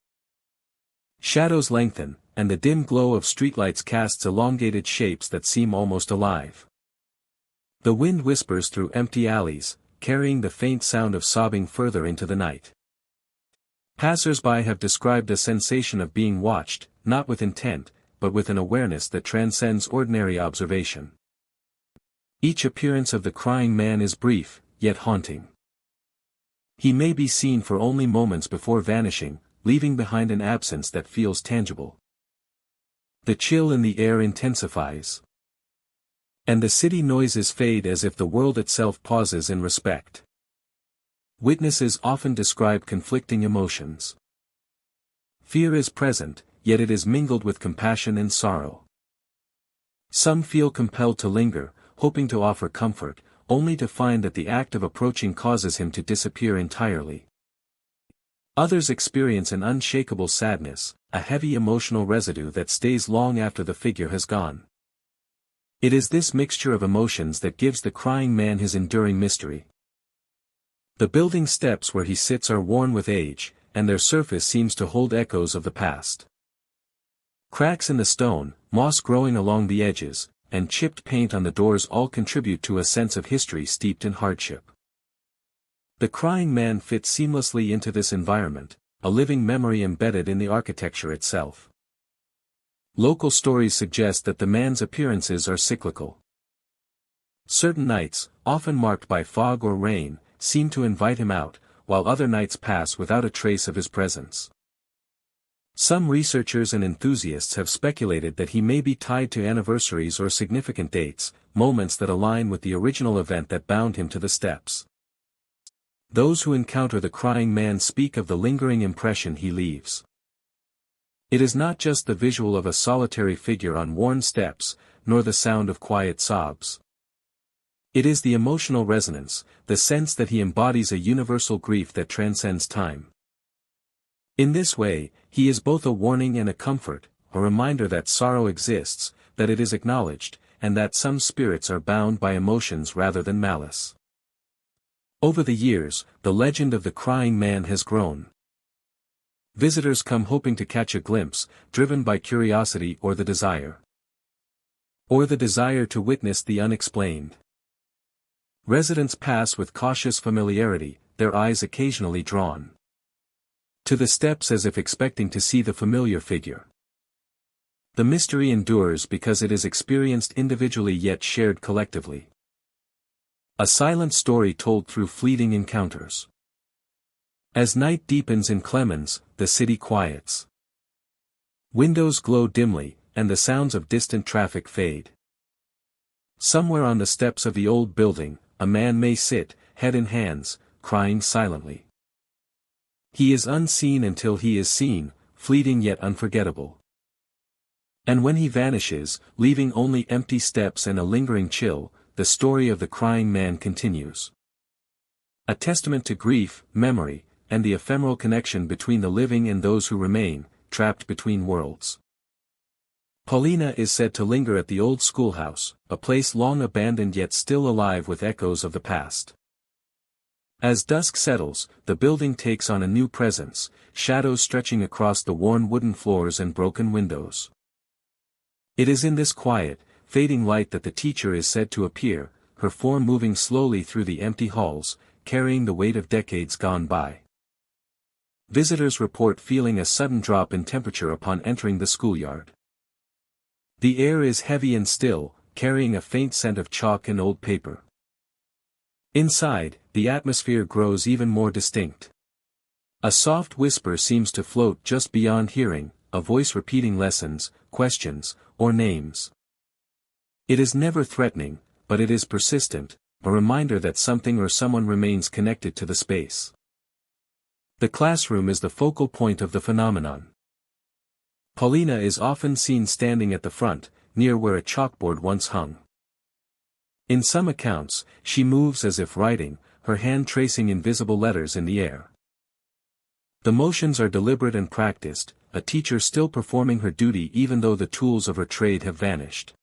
Shadows lengthen, and the dim glow of streetlights casts elongated shapes that seem almost alive. The wind whispers through empty alleys, carrying the faint sound of sobbing further into the night. Passers-by have described a sensation of being watched, not with intent, but with an awareness that transcends ordinary observation. Each appearance of the crying man is brief, yet haunting. He may be seen for only moments before vanishing, leaving behind an absence that feels tangible. The chill in the air intensifies. And the city noises fade as if the world itself pauses in respect. Witnesses often describe conflicting emotions. Fear is present, yet it is mingled with compassion and sorrow. Some feel compelled to linger, hoping to offer comfort, only to find that the act of approaching causes him to disappear entirely. Others experience an unshakable sadness, a heavy emotional residue that stays long after the figure has gone. It is this mixture of emotions that gives the crying man his enduring mystery. The building steps where he sits are worn with age, and their surface seems to hold echoes of the past. Cracks in the stone, moss growing along the edges, and chipped paint on the doors all contribute to a sense of history steeped in hardship. The crying man fits seamlessly into this environment, a living memory embedded in the architecture itself. Local stories suggest that the man's appearances are cyclical. Certain nights, often marked by fog or rain, seem to invite him out, while other nights pass without a trace of his presence. Some researchers and enthusiasts have speculated that he may be tied to anniversaries or significant dates, moments that align with the original event that bound him to the steps. Those who encounter the crying man speak of the lingering impression he leaves. It is not just the visual of a solitary figure on worn steps, nor the sound of quiet sobs. It is the emotional resonance, the sense that he embodies a universal grief that transcends time. In this way, he is both a warning and a comfort, a reminder that sorrow exists, that it is acknowledged, and that some spirits are bound by emotions rather than malice. Over the years, the legend of the crying man has grown. Visitors come hoping to catch a glimpse, driven by curiosity or the desire to witness the unexplained. Residents pass with cautious familiarity, their eyes occasionally drawn to the steps as if expecting to see the familiar figure. The mystery endures because it is experienced individually yet shared collectively. A silent story told through fleeting encounters. As night deepens in Clemens, the city quiets. Windows glow dimly, and the sounds of distant traffic fade. Somewhere on the steps of the old building, a man may sit, head in hands, crying silently. He is unseen until he is seen, fleeting yet unforgettable. And when he vanishes, leaving only empty steps and a lingering chill, the story of the crying man continues. A testament to grief, memory, and the ephemeral connection between the living and those who remain, trapped between worlds. Paulina is said to linger at the old schoolhouse, a place long abandoned yet still alive with echoes of the past. As dusk settles, the building takes on a new presence, shadows stretching across the worn wooden floors and broken windows. It is in this quiet, fading light that the teacher is said to appear, her form moving slowly through the empty halls, carrying the weight of decades gone by. Visitors report feeling a sudden drop in temperature upon entering the schoolyard. The air is heavy and still, carrying a faint scent of chalk and old paper. Inside, the atmosphere grows even more distinct. A soft whisper seems to float just beyond hearing, a voice repeating lessons, questions, or names. It is never threatening, but it is persistent, a reminder that something or someone remains connected to the space. The classroom is the focal point of the phenomenon. Paulina is often seen standing at the front, near where a chalkboard once hung. In some accounts, she moves as if writing, her hand tracing invisible letters in the air. The motions are deliberate and practiced, a teacher still performing her duty even though the tools of her trade have vanished.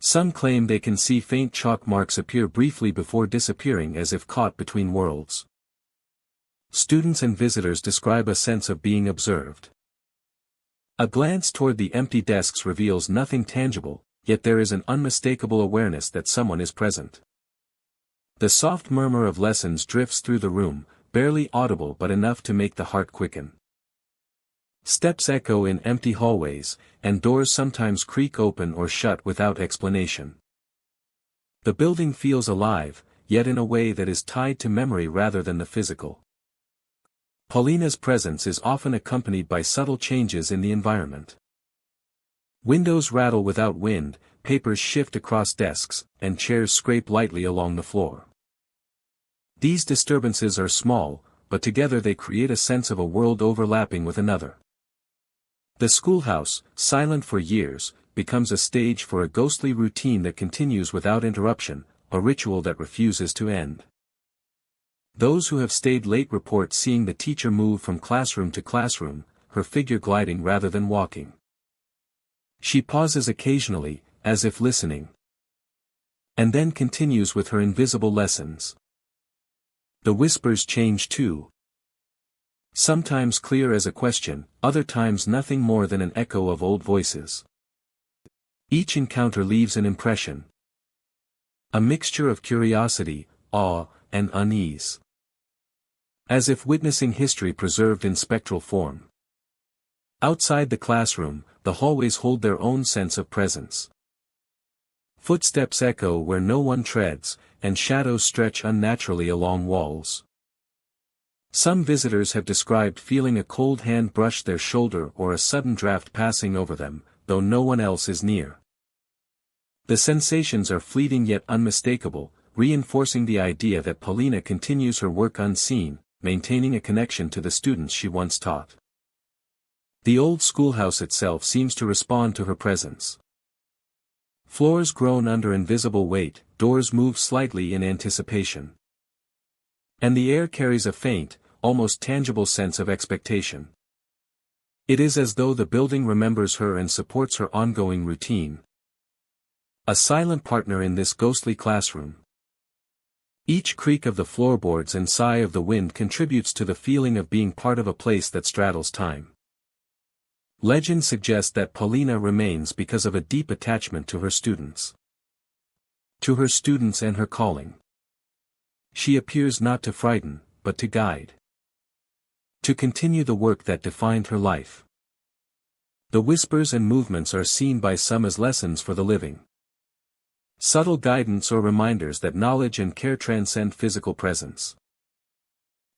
Some claim they can see faint chalk marks appear briefly before disappearing as if caught between worlds. Students and visitors describe a sense of being observed. A glance toward the empty desks reveals nothing tangible, yet there is an unmistakable awareness that someone is present. The soft murmur of lessons drifts through the room, barely audible but enough to make the heart quicken. Steps echo in empty hallways, and doors sometimes creak open or shut without explanation. The building feels alive, yet in a way that is tied to memory rather than the physical. Paulina's presence is often accompanied by subtle changes in the environment. Windows rattle without wind, papers shift across desks, and chairs scrape lightly along the floor. These disturbances are small, but together they create a sense of a world overlapping with another. The schoolhouse, silent for years, becomes a stage for a ghostly routine that continues without interruption, a ritual that refuses to end. Those who have stayed late report seeing the teacher move from classroom to classroom, her figure gliding rather than walking. She pauses occasionally, as if listening. And then continues with her invisible lessons. The whispers change too. Sometimes clear as a question, other times nothing more than an echo of old voices. Each encounter leaves an impression. A mixture of curiosity, awe, and unease. As if witnessing history preserved in spectral form. Outside the classroom, the hallways hold their own sense of presence. Footsteps echo where no one treads, and shadows stretch unnaturally along walls. Some visitors have described feeling a cold hand brush their shoulder or a sudden draft passing over them, though no one else is near. The sensations are fleeting yet unmistakable, reinforcing the idea that Paulina continues her work unseen, maintaining a connection to the students she once taught. The old schoolhouse itself seems to respond to her presence. Floors groan under invisible weight, doors move slightly in anticipation. And the air carries a faint, almost tangible sense of expectation. It is as though the building remembers her and supports her ongoing routine. A silent partner in this ghostly classroom. Each creak of the floorboards and sigh of the wind contributes to the feeling of being part of a place that straddles time. Legend suggests that Paulina remains because of a deep attachment to her students. To her students and her calling. She appears not to frighten, but to guide. To continue the work that defined her life. The whispers and movements are seen by some as lessons for the living. Subtle guidance or reminders that knowledge and care transcend physical presence.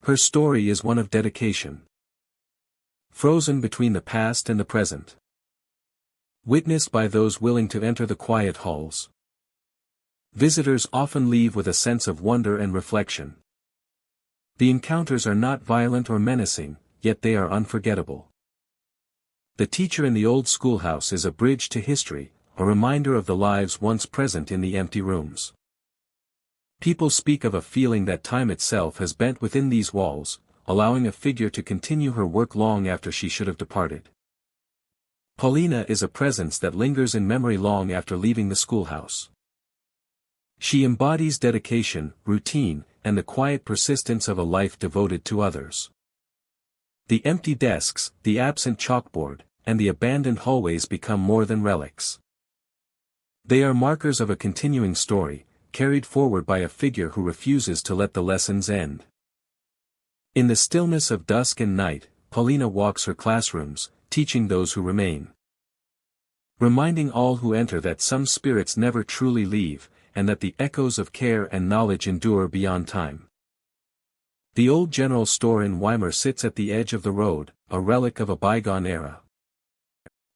Her story is one of dedication. Frozen between the past and the present. Witnessed by those willing to enter the quiet halls. Visitors often leave with a sense of wonder and reflection. The encounters are not violent or menacing, yet they are unforgettable. The teacher in the old schoolhouse is a bridge to history, a reminder of the lives once present in the empty rooms. People speak of a feeling that time itself has bent within these walls, allowing a figure to continue her work long after she should have departed. Paulina is a presence that lingers in memory long after leaving the schoolhouse. She embodies dedication, routine, and the quiet persistence of a life devoted to others. The empty desks, the absent chalkboard, and the abandoned hallways become more than relics. They are markers of a continuing story, carried forward by a figure who refuses to let the lessons end. In the stillness of dusk and night, Paulina walks her classrooms, teaching those who remain. Reminding all who enter that some spirits never truly leave, and that the echoes of care and knowledge endure beyond time. The old general store in Weimar sits at the edge of the road, a relic of a bygone era.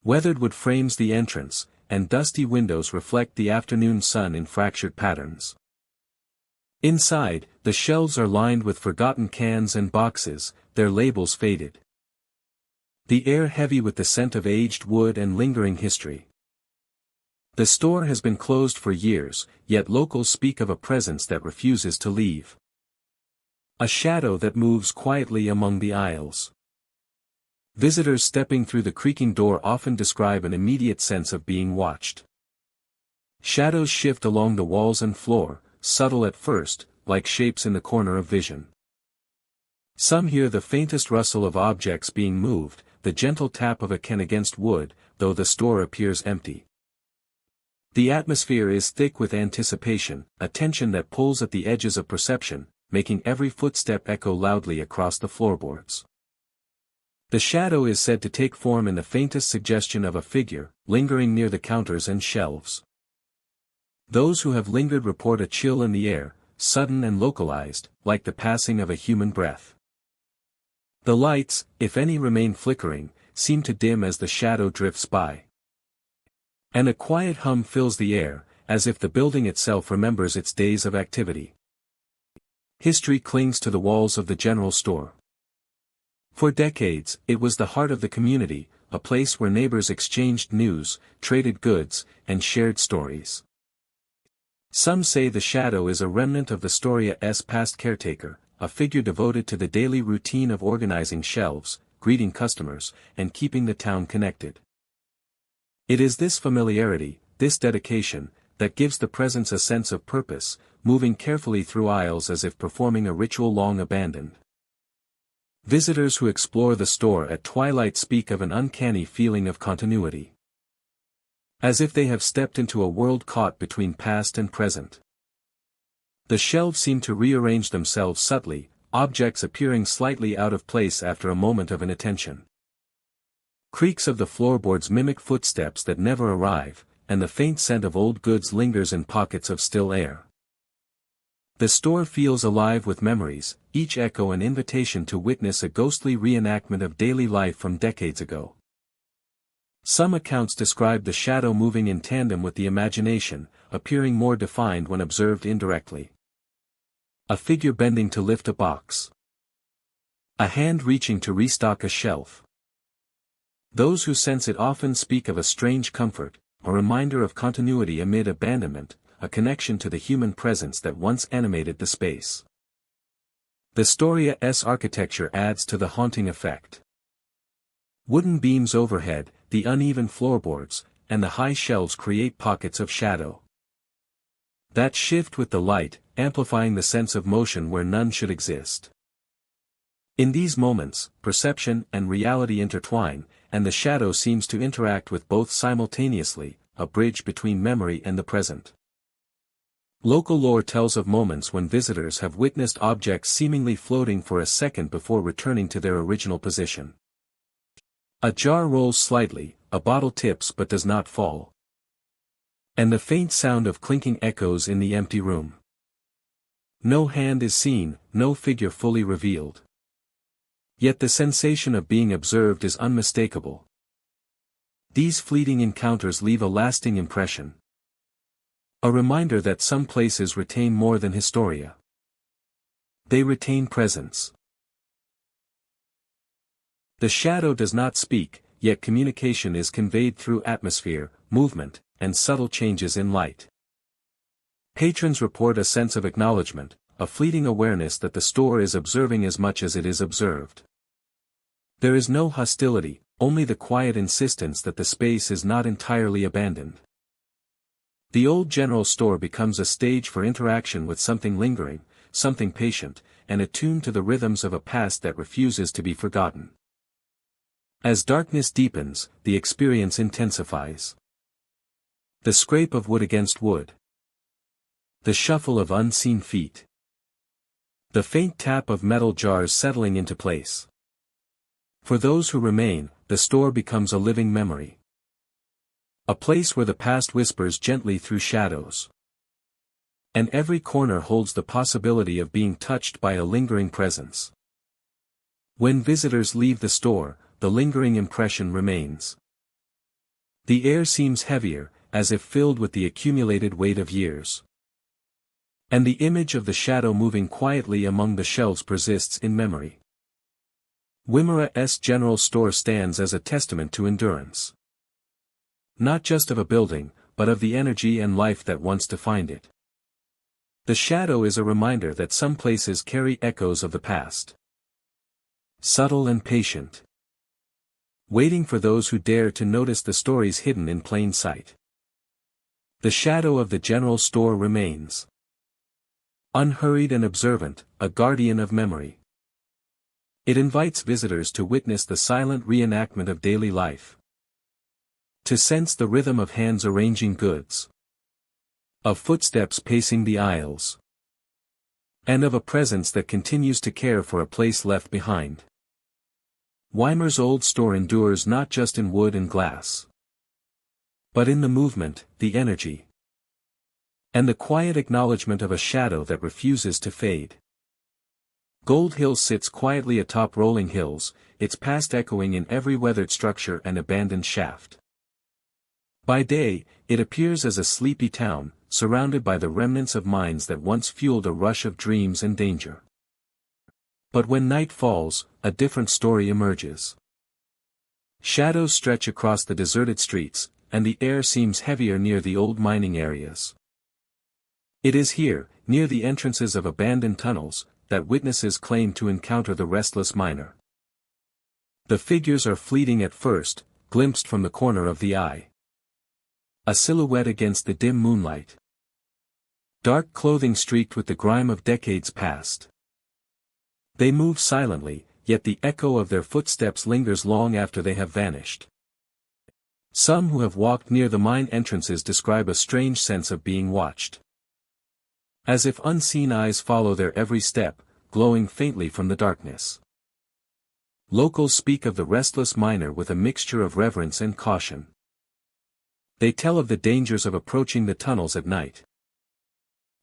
Weathered wood frames the entrance, and dusty windows reflect the afternoon sun in fractured patterns. Inside, the shelves are lined with forgotten cans and boxes, their labels faded. The air heavy with the scent of aged wood and lingering history. The store has been closed for years, yet locals speak of a presence that refuses to leave. A shadow that moves quietly among the aisles. Visitors stepping through the creaking door often describe an immediate sense of being watched. Shadows shift along the walls and floor, subtle at first, like shapes in the corner of vision. Some hear the faintest rustle of objects being moved, the gentle tap of a can against wood, though the store appears empty. The atmosphere is thick with anticipation, a tension that pulls at the edges of perception, making every footstep echo loudly across the floorboards. The shadow is said to take form in the faintest suggestion of a figure, lingering near the counters and shelves. Those who have lingered report a chill in the air, sudden and localized, like the passing of a human breath. The lights, if any remain flickering, seem to dim as the shadow drifts by. And a quiet hum fills the air, as if the building itself remembers its days of activity. History clings to the walls of the general store. For decades, it was the heart of the community, a place where neighbors exchanged news, traded goods, and shared stories. Some say the shadow is a remnant of the store's past caretaker, a figure devoted to the daily routine of organizing shelves, greeting customers, and keeping the town connected. It is this familiarity, this dedication, that gives the presence a sense of purpose, moving carefully through aisles as if performing a ritual long abandoned. Visitors who explore the store at twilight speak of an uncanny feeling of continuity. As if they have stepped into a world caught between past and present. The shelves seem to rearrange themselves subtly, objects appearing slightly out of place after a moment of inattention. Creaks of the floorboards mimic footsteps that never arrive, and the faint scent of old goods lingers in pockets of still air. The store feels alive with memories, each echo an invitation to witness a ghostly reenactment of daily life from decades ago. Some accounts describe the shadow moving in tandem with the imagination, appearing more defined when observed indirectly. A figure bending to lift a box. A hand reaching to restock a shelf. Those who sense it often speak of a strange comfort, a reminder of continuity amid abandonment, a connection to the human presence that once animated the space. The store's architecture adds to the haunting effect. Wooden beams overhead, the uneven floorboards, and the high shelves create pockets of shadow. That shift with the light, amplifying the sense of motion where none should exist. In these moments, perception and reality intertwine, and the shadow seems to interact with both simultaneously, a bridge between memory and the present. Local lore tells of moments when visitors have witnessed objects seemingly floating for a second before returning to their original position. A jar rolls slightly, a bottle tips but does not fall. And the faint sound of clinking echoes in the empty room. No hand is seen, no figure fully revealed. Yet the sensation of being observed is unmistakable. These fleeting encounters leave a lasting impression. A reminder that some places retain more than historia. They retain presence. The shadow does not speak, yet communication is conveyed through atmosphere, movement, and subtle changes in light. Patrons report a sense of acknowledgement, a fleeting awareness that the store is observing as much as it is observed. There is no hostility, only the quiet insistence that the space is not entirely abandoned. The old general store becomes a stage for interaction with something lingering, something patient, and attuned to the rhythms of a past that refuses to be forgotten. As darkness deepens, the experience intensifies. The scrape of wood against wood. The shuffle of unseen feet. The faint tap of metal jars settling into place. For those who remain, the store becomes a living memory. A place where the past whispers gently through shadows. And every corner holds the possibility of being touched by a lingering presence. When visitors leave the store, the lingering impression remains. The air seems heavier, as if filled with the accumulated weight of years. And the image of the shadow moving quietly among the shelves persists in memory. Wimmera's General Store stands as a testament to endurance. Not just of a building, but of the energy and life that once defined it. The shadow is a reminder that some places carry echoes of the past. Subtle and patient. Waiting for those who dare to notice the stories hidden in plain sight. The shadow of the general store remains. Unhurried and observant, a guardian of memory. It invites visitors to witness the silent reenactment of daily life. To sense the rhythm of hands arranging goods. Of footsteps pacing the aisles. And of a presence that continues to care for a place left behind. Weimer's old store endures not just in wood and glass. But in the movement, the energy. And the quiet acknowledgement of a shadow that refuses to fade. Gold Hill sits quietly atop rolling hills, its past echoing in every weathered structure and abandoned shaft. By day, it appears as a sleepy town, surrounded by the remnants of mines that once fueled a rush of dreams and danger. But when night falls, a different story emerges. Shadows stretch across the deserted streets, and the air seems heavier near the old mining areas. It is here, near the entrances of abandoned tunnels, that witnesses claim to encounter the restless miner. The figures are fleeting at first, glimpsed from the corner of the eye. A silhouette against the dim moonlight. Dark clothing streaked with the grime of decades past. They move silently, yet the echo of their footsteps lingers long after they have vanished. Some who have walked near the mine entrances describe a strange sense of being watched. As if unseen eyes follow their every step, glowing faintly from the darkness. Locals speak of the restless miner with a mixture of reverence and caution. They tell of the dangers of approaching the tunnels at night.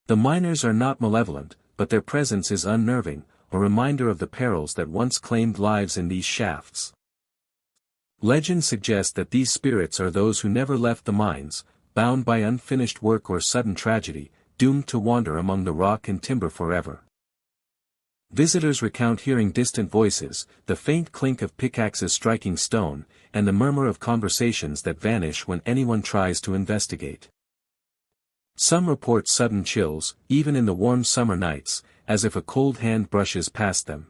The miners are not malevolent, but their presence is unnerving, a reminder of the perils that once claimed lives in these shafts. Legend suggests that these spirits are those who never left the mines, bound by unfinished work or sudden tragedy, doomed to wander among the rock and timber forever. Visitors recount hearing distant voices, the faint clink of pickaxes striking stone, and the murmur of conversations that vanish when anyone tries to investigate. Some report sudden chills, even in the warm summer nights, as if a cold hand brushes past them.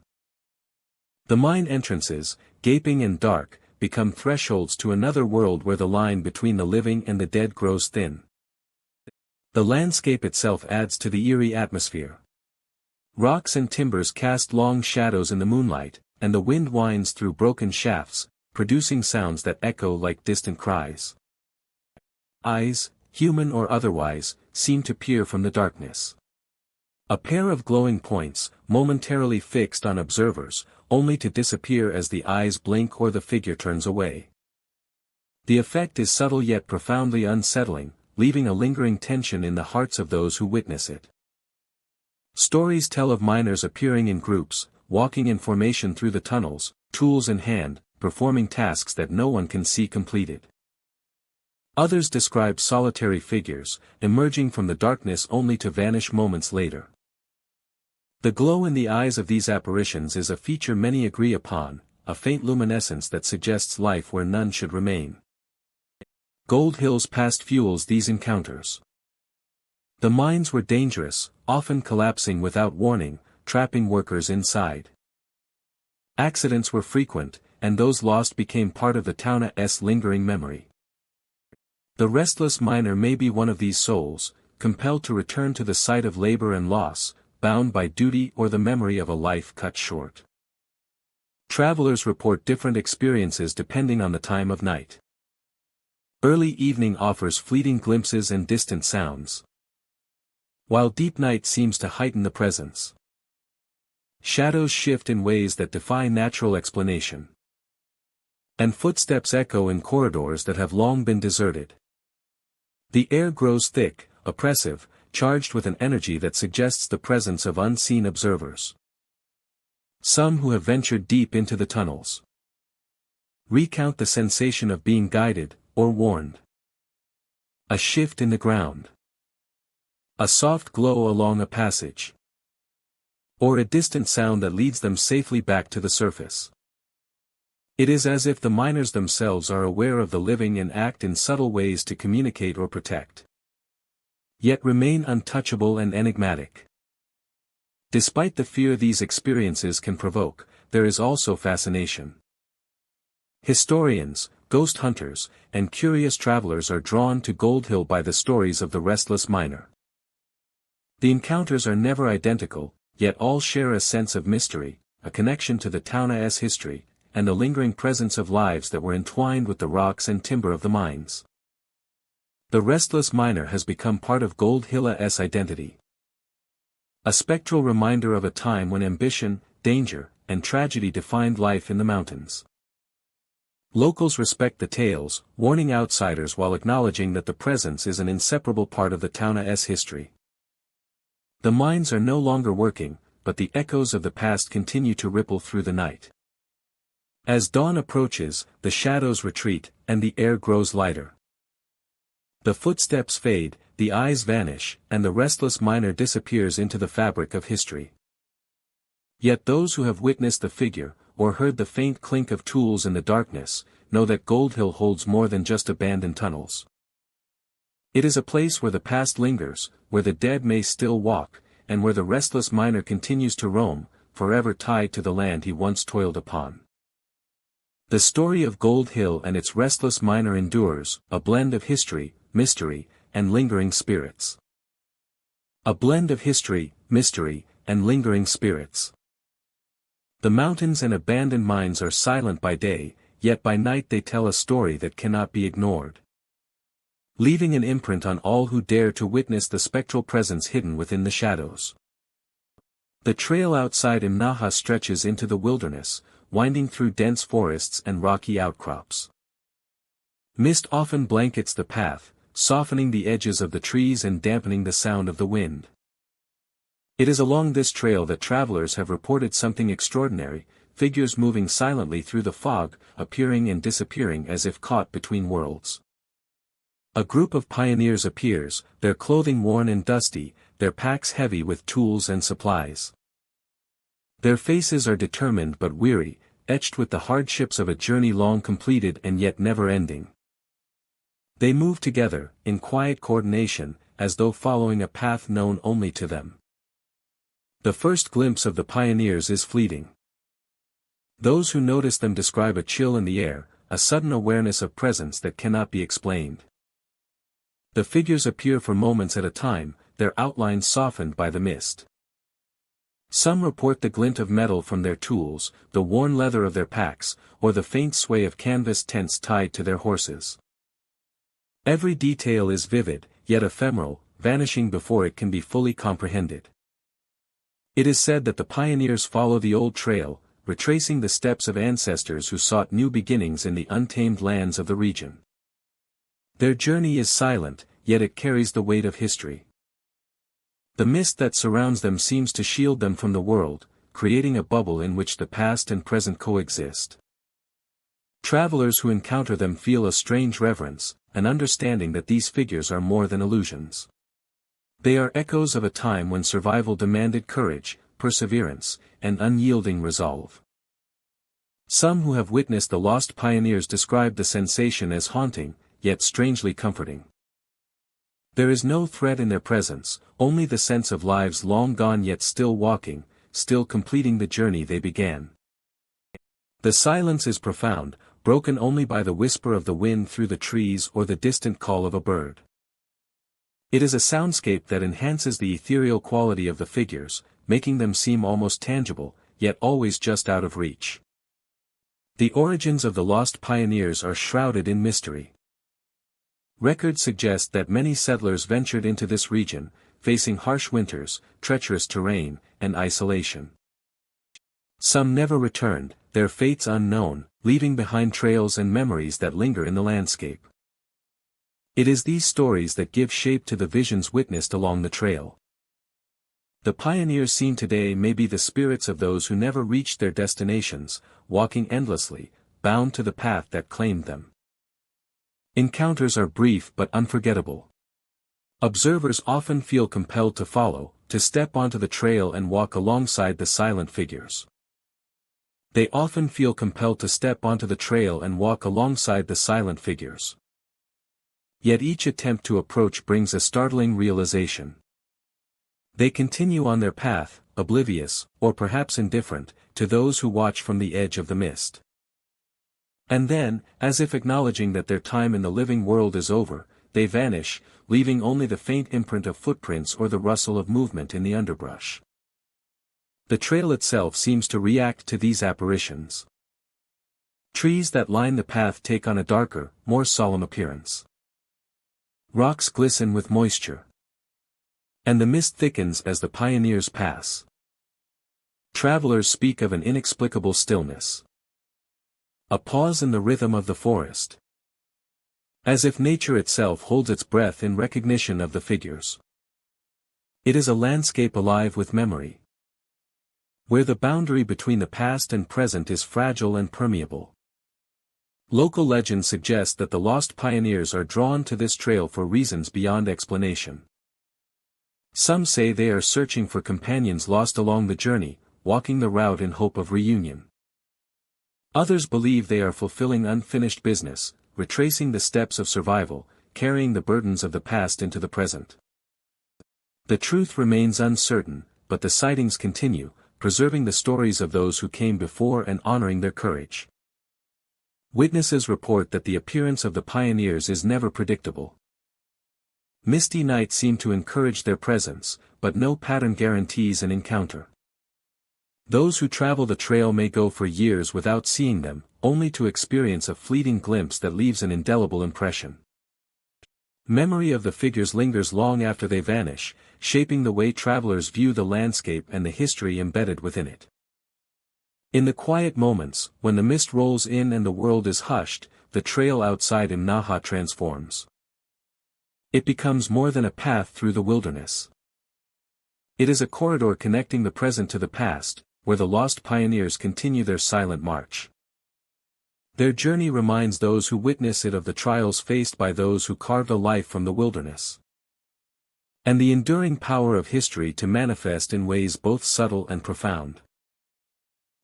The mine entrances, gaping and dark, become thresholds to another world where the line between the living and the dead grows thin. The landscape itself adds to the eerie atmosphere. Rocks and timbers cast long shadows in the moonlight, and the wind whines through broken shafts, producing sounds that echo like distant cries. Eyes, human or otherwise, seem to peer from the darkness. A pair of glowing points, momentarily fixed on observers, only to disappear as the eyes blink or the figure turns away. The effect is subtle yet profoundly unsettling, leaving a lingering tension in the hearts of those who witness it. Stories tell of miners appearing in groups, walking in formation through the tunnels, tools in hand, performing tasks that no one can see completed. Others describe solitary figures, emerging from the darkness only to vanish moments later. The glow in the eyes of these apparitions is a feature many agree upon, a faint luminescence that suggests life where none should remain. Gold Hill's past fuels these encounters. The mines were dangerous, often collapsing without warning, trapping workers inside. Accidents were frequent, and those lost became part of the town's lingering memory. The restless miner may be one of these souls, compelled to return to the site of labor and loss, bound by duty or the memory of a life cut short. Travelers report different experiences depending on the time of night. Early evening offers fleeting glimpses and distant sounds, while deep night seems to heighten the presence. Shadows shift in ways that defy natural explanation, and footsteps echo in corridors that have long been deserted. The air grows thick, oppressive, charged with an energy that suggests the presence of unseen observers. Some who have ventured deep into the tunnels recount the sensation of being guided, or warned. A shift in the ground, a soft glow along a passage, or a distant sound that leads them safely back to the surface. It is as if the miners themselves are aware of the living and act in subtle ways to communicate or protect, yet remain untouchable and enigmatic. Despite the fear these experiences can provoke, there is also fascination. Historians, ghost hunters, and curious travelers are drawn to Gold Hill by the stories of the restless miner. The encounters are never identical, yet all share a sense of mystery, a connection to the town's history, and a lingering presence of lives that were entwined with the rocks and timber of the mines. The restless miner has become part of Gold Hill's identity. A spectral reminder of a time when ambition, danger, and tragedy defined life in the mountains. Locals respect the tales, warning outsiders while acknowledging that the presence is an inseparable part of the town's history. The mines are no longer working, but the echoes of the past continue to ripple through the night. As dawn approaches, the shadows retreat, and the air grows lighter. The footsteps fade, the eyes vanish, and the restless miner disappears into the fabric of history. Yet those who have witnessed the figure, or heard the faint clink of tools in the darkness, know that Gold Hill holds more than just abandoned tunnels. It is a place where the past lingers, where the dead may still walk, and where the restless miner continues to roam, forever tied to the land he once toiled upon. The story of Gold Hill and its restless miner endures, a blend of history, mystery, and lingering spirits. A blend of history, mystery, and lingering spirits. The mountains and abandoned mines are silent by day, yet by night they tell a story that cannot be ignored, leaving an imprint on all who dare to witness the spectral presence hidden within the shadows. The trail outside Imnaha stretches into the wilderness, winding through dense forests and rocky outcrops. Mist often blankets the path, softening the edges of the trees and dampening the sound of the wind. It is along this trail that travelers have reported something extraordinary, figures moving silently through the fog, appearing and disappearing as if caught between worlds. A group of pioneers appears, their clothing worn and dusty, their packs heavy with tools and supplies. Their faces are determined but weary, etched with the hardships of a journey long completed and yet never ending. They move together, in quiet coordination, as though following a path known only to them. The first glimpse of the pioneers is fleeting. Those who notice them describe a chill in the air, a sudden awareness of presence that cannot be explained. The figures appear for moments at a time, their outlines softened by the mist. Some report the glint of metal from their tools, the worn leather of their packs, or the faint sway of canvas tents tied to their horses. Every detail is vivid, yet ephemeral, vanishing before it can be fully comprehended. It is said that the pioneers follow the old trail, retracing the steps of ancestors who sought new beginnings in the untamed lands of the region. Their journey is silent, yet it carries the weight of history. The mist that surrounds them seems to shield them from the world, creating a bubble in which the past and present coexist. Travelers who encounter them feel a strange reverence, an understanding that these figures are more than illusions. They are echoes of a time when survival demanded courage, perseverance, and unyielding resolve. Some who have witnessed the lost pioneers describe the sensation as haunting, yet strangely comforting. There is no threat in their presence, only the sense of lives long gone yet still walking, still completing the journey they began. The silence is profound, broken only by the whisper of the wind through the trees or the distant call of a bird. It is a soundscape that enhances the ethereal quality of the figures, making them seem almost tangible, yet always just out of reach. The origins of the lost pioneers are shrouded in mystery. Records suggest that many settlers ventured into this region, facing harsh winters, treacherous terrain, and isolation. Some never returned, their fates unknown, leaving behind trails and memories that linger in the landscape. It is these stories that give shape to the visions witnessed along the trail. The pioneers seen today may be the spirits of those who never reached their destinations, walking endlessly, bound to the path that claimed them. Encounters are brief but unforgettable. Observers often feel compelled to follow, to step onto the trail and walk alongside the silent figures. They often feel compelled to step onto the trail and walk alongside the silent figures. Yet each attempt to approach brings a startling realization. They continue on their path, oblivious, or perhaps indifferent, to those who watch from the edge of the mist. And then, as if acknowledging that their time in the living world is over, they vanish, leaving only the faint imprint of footprints or the rustle of movement in the underbrush. The trail itself seems to react to these apparitions. Trees that line the path take on a darker, more solemn appearance. Rocks glisten with moisture. And the mist thickens as the pioneers pass. Travelers speak of an inexplicable stillness. A pause in the rhythm of the forest. As if nature itself holds its breath in recognition of the figures. It is a landscape alive with memory. Where the boundary between the past and present is fragile and permeable. Local legends suggest that the lost pioneers are drawn to this trail for reasons beyond explanation. Some say they are searching for companions lost along the journey, walking the route in hope of reunion. Others believe they are fulfilling unfinished business, retracing the steps of survival, carrying the burdens of the past into the present. The truth remains uncertain, but the sightings continue, preserving the stories of those who came before and honoring their courage. Witnesses report that the appearance of the pioneers is never predictable. Misty nights seem to encourage their presence, but no pattern guarantees an encounter. Those who travel the trail may go for years without seeing them, only to experience a fleeting glimpse that leaves an indelible impression. Memory of the figures lingers long after they vanish, shaping the way travelers view the landscape and the history embedded within it. In the quiet moments, when the mist rolls in and the world is hushed, the trail outside Imnaha transforms. It becomes more than a path through the wilderness. It is a corridor connecting the present to the past, where the lost pioneers continue their silent march. Their journey reminds those who witness it of the trials faced by those who carved a life from the wilderness. And the enduring power of history to manifest in ways both subtle and profound.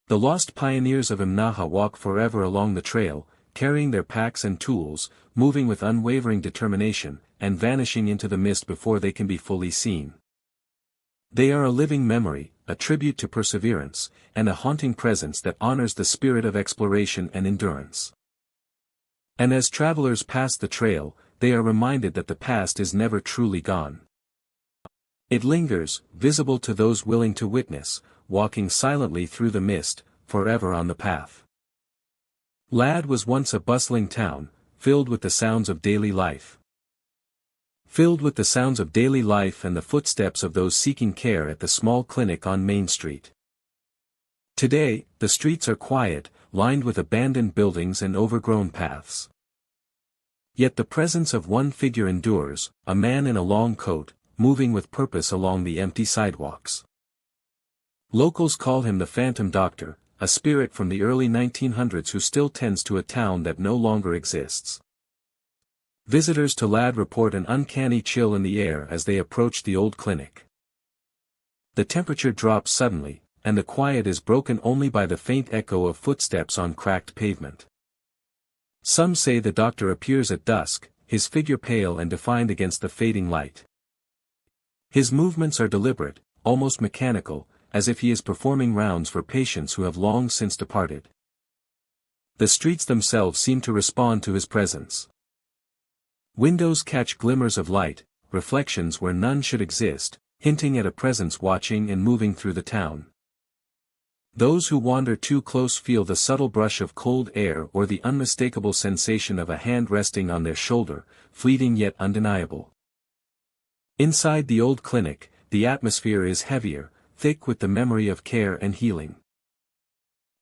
The lost pioneers of Imnaha walk forever along the trail, carrying their packs and tools, moving with unwavering determination, and vanishing into the mist before they can be fully seen. They are a living memory, a tribute to perseverance, and a haunting presence that honors the spirit of exploration and endurance. And as travelers pass the trail, they are reminded that the past is never truly gone. It lingers, visible to those willing to witness, walking silently through the mist, forever on the path. Lad was once a bustling town, filled with the sounds of daily life. Filled with the sounds of daily life and the footsteps of those seeking care at the small clinic on Main Street. Today, the streets are quiet, lined with abandoned buildings and overgrown paths. Yet the presence of one figure endures, a man in a long coat, moving with purpose along the empty sidewalks. Locals call him the Phantom Doctor, a spirit from the early 1900s who still tends to a town that no longer exists. Visitors to Lad report an uncanny chill in the air as they approach the old clinic. The temperature drops suddenly, and the quiet is broken only by the faint echo of footsteps on cracked pavement. Some say the doctor appears at dusk, his figure pale and defined against the fading light. His movements are deliberate, almost mechanical, as if he is performing rounds for patients who have long since departed. The streets themselves seem to respond to his presence. Windows catch glimmers of light, reflections where none should exist, hinting at a presence watching and moving through the town. Those who wander too close feel the subtle brush of cold air or the unmistakable sensation of a hand resting on their shoulder, fleeting yet undeniable. Inside the old clinic, the atmosphere is heavier, thick with the memory of care and healing.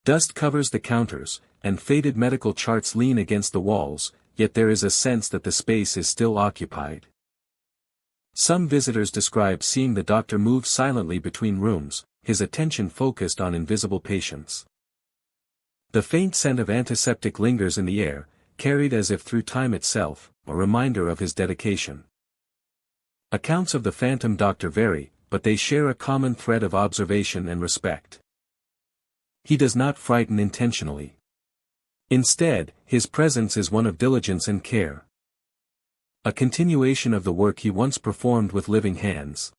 Dust covers the counters, and faded medical charts lean against the walls, yet there is a sense that the space is still occupied. Some visitors describe seeing the doctor move silently between rooms, his attention focused on invisible patients. The faint scent of antiseptic lingers in the air, carried as if through time itself, a reminder of his dedication. Accounts of the phantom doctor vary, but they share a common thread of observation and respect. He does not frighten intentionally. Instead, his presence is one of diligence and care. A continuation of the work he once performed with living hands.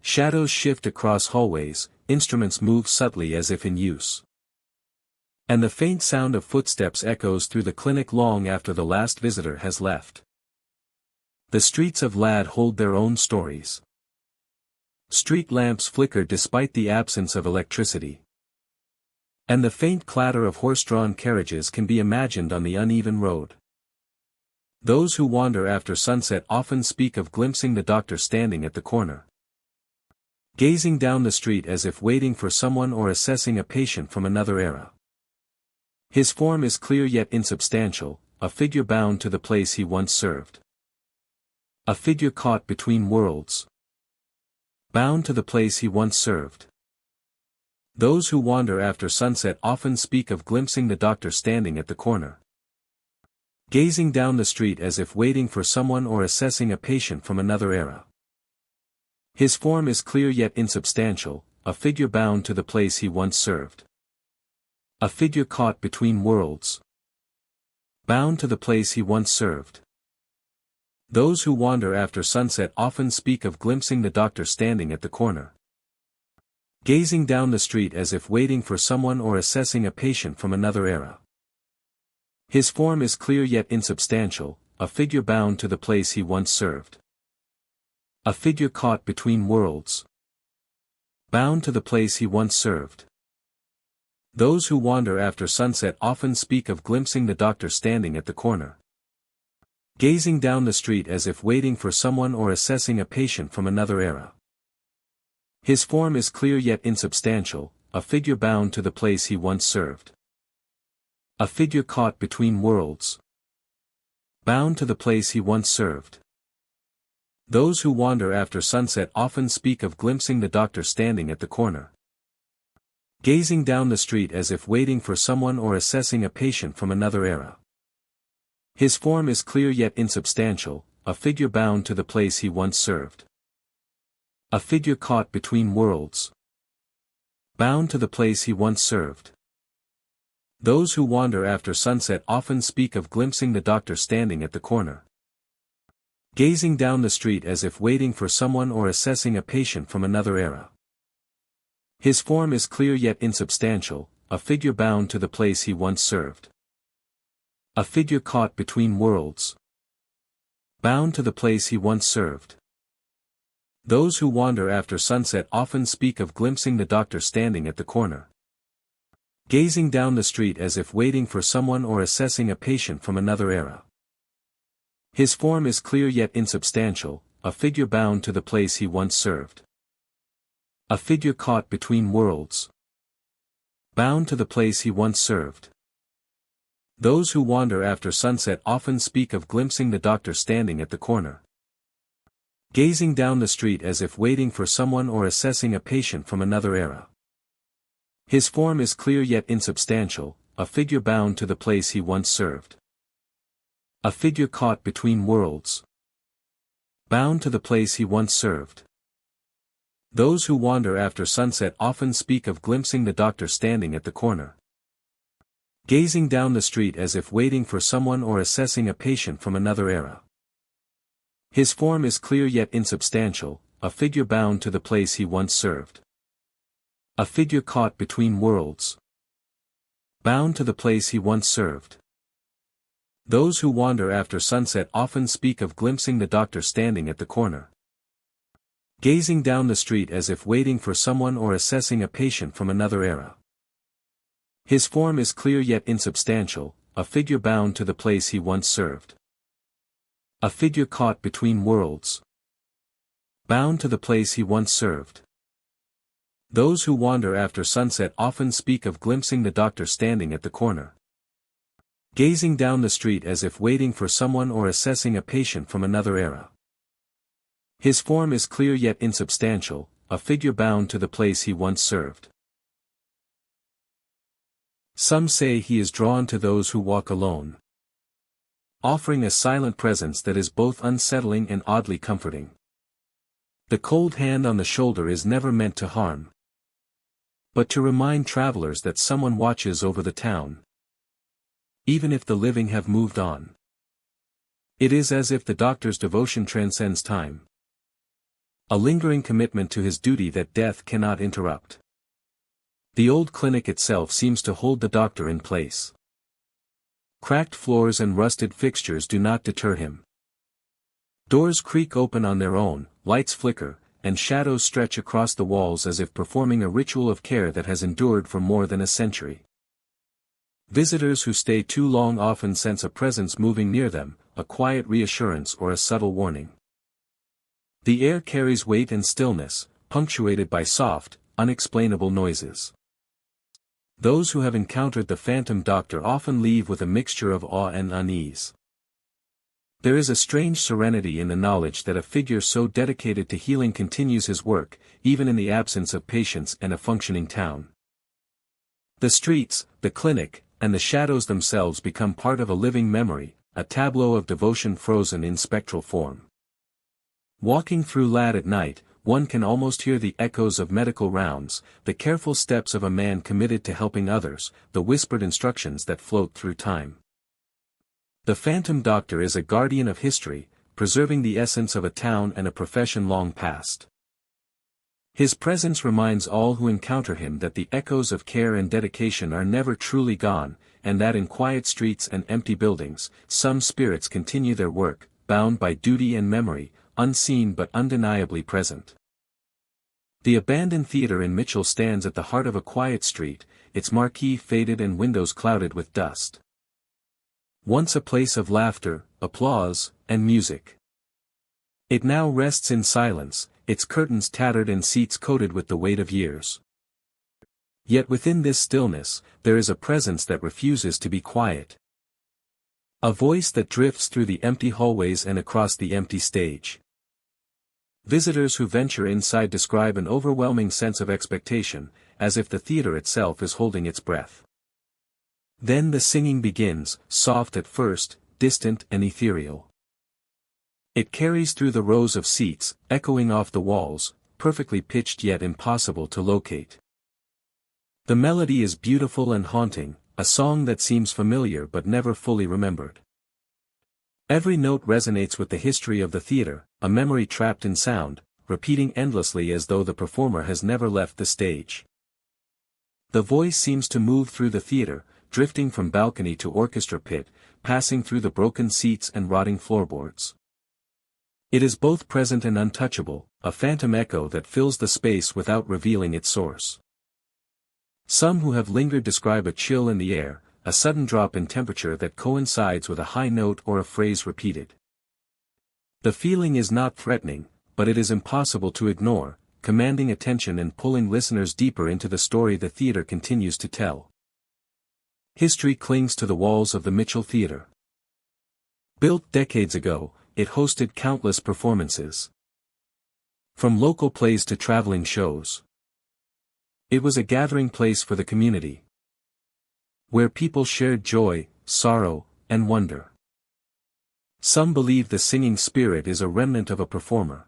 Shadows shift across hallways, instruments move subtly as if in use. And the faint sound of footsteps echoes through the clinic long after the last visitor has left. The streets of Lad hold their own stories. Street lamps flicker despite the absence of electricity. And the faint clatter of horse-drawn carriages can be imagined on the uneven road. Those who wander after sunset often speak of glimpsing the doctor standing at the corner, gazing down the street as if waiting for someone or assessing a patient from another era. His form is clear yet insubstantial, a figure bound to the place he once served. A figure caught between worlds. Bound to the place he once served. Those who wander after sunset often speak of glimpsing the doctor standing at the corner, gazing down the street as if waiting for someone or assessing a patient from another era. His form is clear yet insubstantial, a figure bound to the place he once served. A figure caught between worlds. Bound to the place he once served. Those who wander after sunset often speak of glimpsing the doctor standing at the corner, gazing down the street as if waiting for someone or assessing a patient from another era. His form is clear yet insubstantial, a figure bound to the place he once served. A figure caught between worlds. Bound to the place he once served. Those who wander after sunset often speak of glimpsing the doctor standing at the corner, gazing down the street as if waiting for someone or assessing a patient from another era. His form is clear yet insubstantial, a figure bound to the place he once served. A figure caught between worlds. Bound to the place he once served. Those who wander after sunset often speak of glimpsing the doctor standing at the corner, gazing down the street as if waiting for someone or assessing a patient from another era. His form is clear yet insubstantial, a figure bound to the place he once served. A figure caught between worlds. Bound to the place he once served. Those who wander after sunset often speak of glimpsing the doctor standing at the corner, gazing down the street as if waiting for someone or assessing a patient from another era. His form is clear yet insubstantial, a figure bound to the place he once served. A figure caught between worlds. Bound to the place he once served. Those who wander after sunset often speak of glimpsing the doctor standing at the corner, gazing down the street as if waiting for someone or assessing a patient from another era. His form is clear yet insubstantial, a figure bound to the place he once served. A figure caught between worlds. Bound to the place he once served. Those who wander after sunset often speak of glimpsing the doctor standing at the corner, gazing down the street as if waiting for someone or assessing a patient from another era. His form is clear yet insubstantial, a figure bound to the place he once served. A figure caught between worlds. Bound to the place he once served. Those who wander after sunset often speak of glimpsing the doctor standing at the corner, gazing down the street as if waiting for someone or assessing a patient from another era. His form is clear yet insubstantial, a figure bound to the place he once served. A figure caught between worlds. Bound to the place he once served. Those who wander after sunset often speak of glimpsing the doctor standing at the corner, Gazing down the street as if waiting for someone or assessing a patient from another era. His form is clear yet insubstantial, a figure bound to the place he once served. A figure caught between worlds. Bound to the place he once served. Those who wander after sunset often speak of glimpsing the doctor standing at the corner. Gazing down the street as if waiting for someone or assessing a patient from another era. His form is clear yet insubstantial, a figure bound to the place he once served. Some say he is drawn to those who walk alone, offering a silent presence that is both unsettling and oddly comforting. The cold hand on the shoulder is never meant to harm, but to remind travelers that someone watches over the town, even if the living have moved on. It is as if the doctor's devotion transcends time. A lingering commitment to his duty that death cannot interrupt. The old clinic itself seems to hold the doctor in place. Cracked floors and rusted fixtures do not deter him. Doors creak open on their own, lights flicker, and shadows stretch across the walls as if performing a ritual of care that has endured for more than a century. Visitors who stay too long often sense a presence moving near them, a quiet reassurance or a subtle warning. The air carries weight and stillness, punctuated by soft, unexplainable noises. Those who have encountered the phantom doctor often leave with a mixture of awe and unease. There is a strange serenity in the knowledge that a figure so dedicated to healing continues his work, even in the absence of patients and a functioning town. The streets, the clinic, and the shadows themselves become part of a living memory, a tableau of devotion frozen in spectral form. Walking through Lad at night, one can almost hear the echoes of medical rounds, the careful steps of a man committed to helping others, the whispered instructions that float through time. The phantom doctor is a guardian of history, preserving the essence of a town and a profession long past. His presence reminds all who encounter him that the echoes of care and dedication are never truly gone, and that in quiet streets and empty buildings, some spirits continue their work, bound by duty and memory, unseen but undeniably present. The abandoned theater in Mitchell stands at the heart of a quiet street, its marquee faded and windows clouded with dust. Once a place of laughter, applause, and music. It now rests in silence, its curtains tattered and seats coated with the weight of years. Yet within this stillness, there is a presence that refuses to be quiet. A voice that drifts through the empty hallways and across the empty stage. Visitors who venture inside describe an overwhelming sense of expectation, as if the theater itself is holding its breath. Then the singing begins, soft at first, distant and ethereal. It carries through the rows of seats, echoing off the walls, perfectly pitched yet impossible to locate. The melody is beautiful and haunting, a song that seems familiar but never fully remembered. Every note resonates with the history of the theater, a memory trapped in sound, repeating endlessly as though the performer has never left the stage. The voice seems to move through the theater, drifting from balcony to orchestra pit, passing through the broken seats and rotting floorboards. It is both present and untouchable, a phantom echo that fills the space without revealing its source. Some who have lingered describe a chill in the air, a sudden drop in temperature that coincides with a high note or a phrase repeated. The feeling is not threatening, but it is impossible to ignore, commanding attention and pulling listeners deeper into the story the theater continues to tell. History clings to the walls of the Mitchell Theater. Built decades ago, it hosted countless performances. From local plays to traveling shows. It was a gathering place for the community, where people shared joy, sorrow, and wonder. Some believe the singing spirit is a remnant of a performer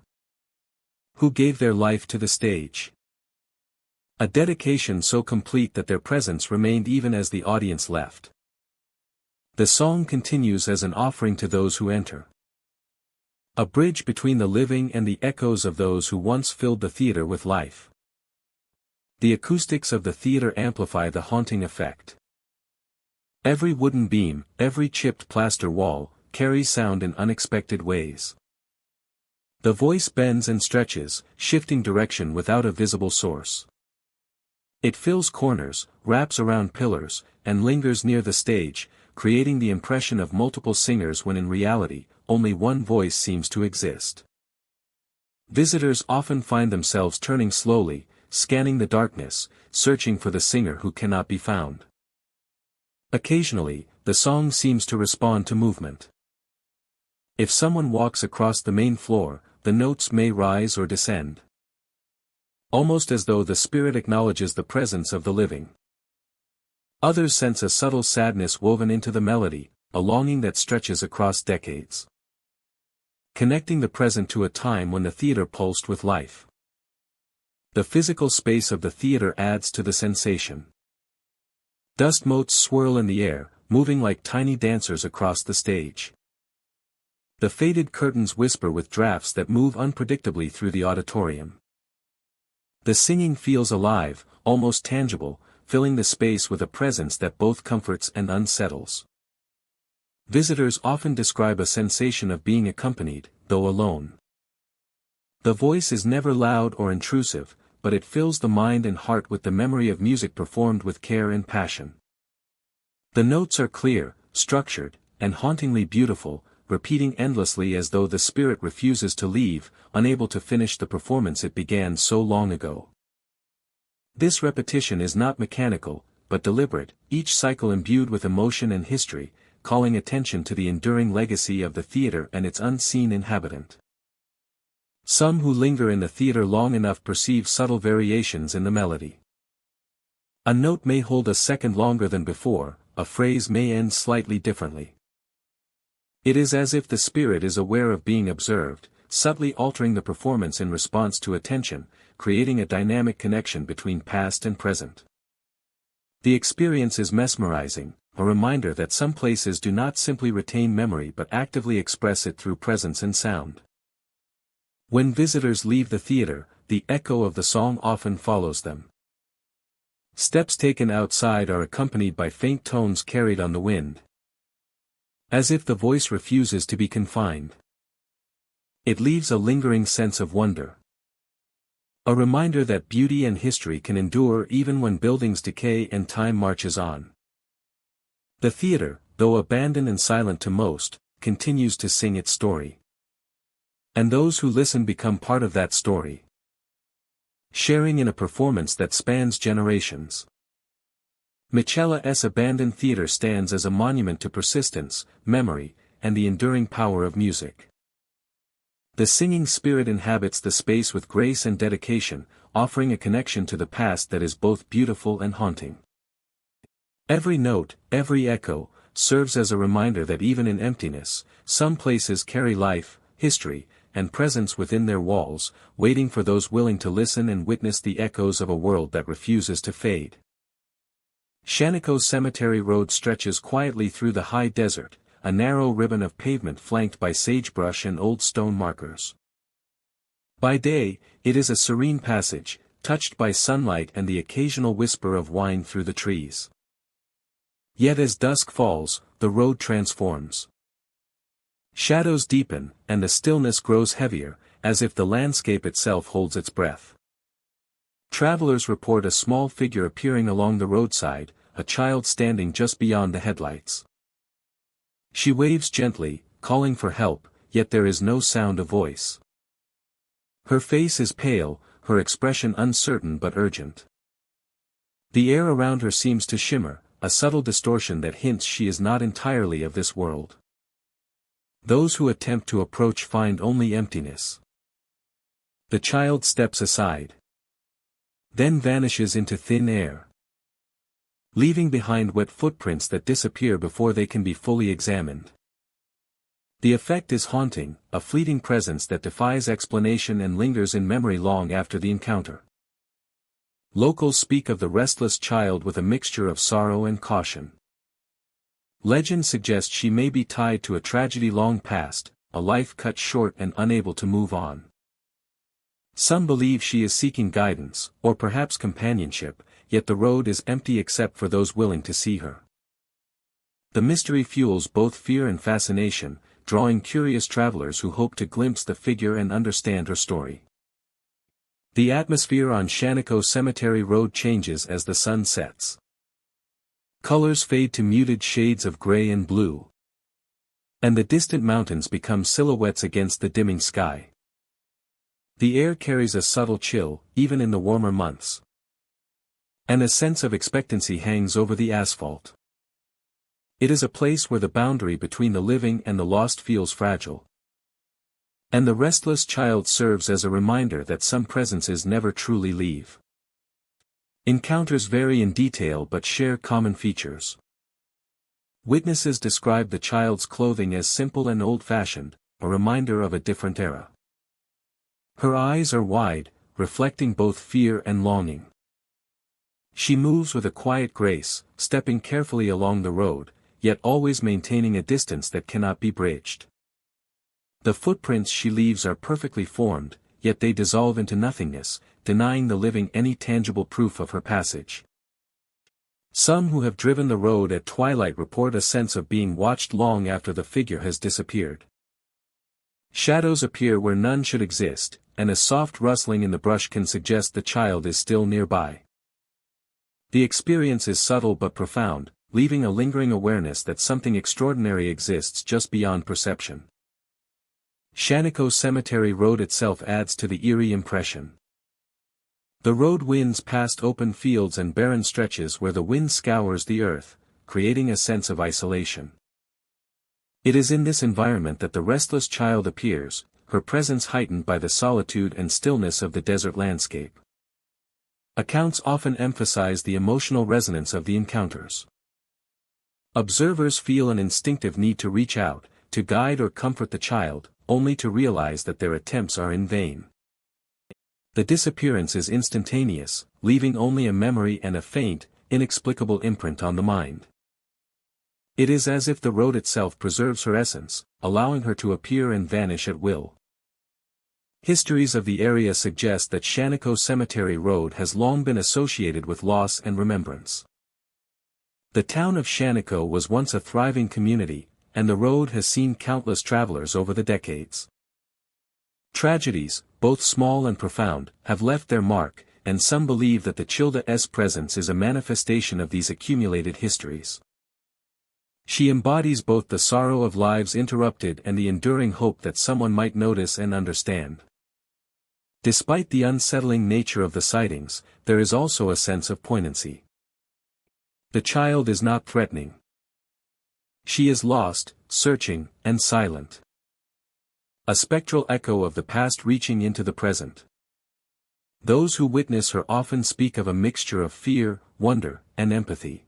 who gave their life to the stage. A dedication so complete that their presence remained even as the audience left. The song continues as an offering to those who enter. A bridge between the living and the echoes of those who once filled the theater with life. The acoustics of the theater amplify the haunting effect. Every wooden beam, every chipped plaster wall, carries sound in unexpected ways. The voice bends and stretches, shifting direction without a visible source. It fills corners, wraps around pillars, and lingers near the stage, creating the impression of multiple singers when in reality, only one voice seems to exist. Visitors often find themselves turning slowly, scanning the darkness, searching for the singer who cannot be found. Occasionally, the song seems to respond to movement. If someone walks across the main floor, the notes may rise or descend, almost as though the spirit acknowledges the presence of the living. Others sense a subtle sadness woven into the melody, a longing that stretches across decades, connecting the present to a time when the theater pulsed with life. The physical space of the theater adds to the sensation. Dust motes swirl in the air, moving like tiny dancers across the stage. The faded curtains whisper with drafts that move unpredictably through the auditorium. The singing feels alive, almost tangible, filling the space with a presence that both comforts and unsettles. Visitors often describe a sensation of being accompanied, though alone. The voice is never loud or intrusive, but it fills the mind and heart with the memory of music performed with care and passion. The notes are clear, structured, and hauntingly beautiful, repeating endlessly as though the spirit refuses to leave, unable to finish the performance it began so long ago. This repetition is not mechanical, but deliberate, each cycle imbued with emotion and history, calling attention to the enduring legacy of the theater and its unseen inhabitant. Some who linger in the theater long enough perceive subtle variations in the melody. A note may hold a second longer than before, a phrase may end slightly differently. It is as if the spirit is aware of being observed, subtly altering the performance in response to attention, creating a dynamic connection between past and present. The experience is mesmerizing, a reminder that some places do not simply retain memory but actively express it through presence and sound. When visitors leave the theater, the echo of the song often follows them. Steps taken outside are accompanied by faint tones carried on the wind, as if the voice refuses to be confined. It leaves a lingering sense of wonder, a reminder that beauty and history can endure even when buildings decay and time marches on. The theater, though abandoned and silent to most, continues to sing its story. And those who listen become part of that story, sharing in a performance that spans generations. Michela's abandoned theater stands as a monument to persistence, memory, and the enduring power of music. The singing spirit inhabits the space with grace and dedication, offering a connection to the past that is both beautiful and haunting. Every note, every echo, serves as a reminder that even in emptiness, some places carry life, history, and presence within their walls, waiting for those willing to listen and witness the echoes of a world that refuses to fade. Shaniko Cemetery Road stretches quietly through the high desert, a narrow ribbon of pavement flanked by sagebrush and old stone markers. By day, it is a serene passage, touched by sunlight and the occasional whisper of wine through the trees. Yet as dusk falls, the road transforms. Shadows deepen, and the stillness grows heavier, as if the landscape itself holds its breath. Travelers report a small figure appearing along the roadside, a child standing just beyond the headlights. She waves gently, calling for help, yet there is no sound of voice. Her face is pale, her expression uncertain but urgent. The air around her seems to shimmer, a subtle distortion that hints she is not entirely of this world. Those who attempt to approach find only emptiness. The child steps aside, then vanishes into thin air, leaving behind wet footprints that disappear before they can be fully examined. The effect is haunting, a fleeting presence that defies explanation and lingers in memory long after the encounter. Locals speak of the restless child with a mixture of sorrow and caution. Legend suggests she may be tied to a tragedy long past, a life cut short and unable to move on. Some believe she is seeking guidance, or perhaps companionship, yet the road is empty except for those willing to see her. The mystery fuels both fear and fascination, drawing curious travelers who hope to glimpse the figure and understand her story. The atmosphere on Shaniko Cemetery Road changes as the sun sets. Colors fade to muted shades of gray and blue, and the distant mountains become silhouettes against the dimming sky. The air carries a subtle chill, even in the warmer months, and a sense of expectancy hangs over the asphalt. It is a place where the boundary between the living and the lost feels fragile, and the restless child serves as a reminder that some presences never truly leave. Encounters vary in detail but share common features. Witnesses describe the child's clothing as simple and old-fashioned, a reminder of a different era. Her eyes are wide, reflecting both fear and longing. She moves with a quiet grace, stepping carefully along the road, yet always maintaining a distance that cannot be bridged. The footprints she leaves are perfectly formed, yet they dissolve into nothingness, denying the living any tangible proof of her passage. Some who have driven the road at twilight report a sense of being watched long after the figure has disappeared. Shadows appear where none should exist, and a soft rustling in the brush can suggest the child is still nearby. The experience is subtle but profound, leaving a lingering awareness that something extraordinary exists just beyond perception. Shaniko Cemetery Road itself adds to the eerie impression. The road winds past open fields and barren stretches where the wind scours the earth, creating a sense of isolation. It is in this environment that the restless child appears, her presence heightened by the solitude and stillness of the desert landscape. Accounts often emphasize the emotional resonance of the encounters. Observers feel an instinctive need to reach out, to guide or comfort the child, only to realize that their attempts are in vain. The disappearance is instantaneous, leaving only a memory and a faint, inexplicable imprint on the mind. It is as if the road itself preserves her essence, allowing her to appear and vanish at will. Histories of the area suggest that Shaniko Cemetery Road has long been associated with loss and remembrance. The town of Shaniko was once a thriving community, and the road has seen countless travelers over the decades. Tragedies, both small and profound, have left their mark, and some believe that the Childa's presence is a manifestation of these accumulated histories. She embodies both the sorrow of lives interrupted and the enduring hope that someone might notice and understand. Despite the unsettling nature of the sightings, there is also a sense of poignancy. The child is not threatening. She is lost, searching, and silent. A spectral echo of the past reaching into the present. Those who witness her often speak of a mixture of fear, wonder, and empathy.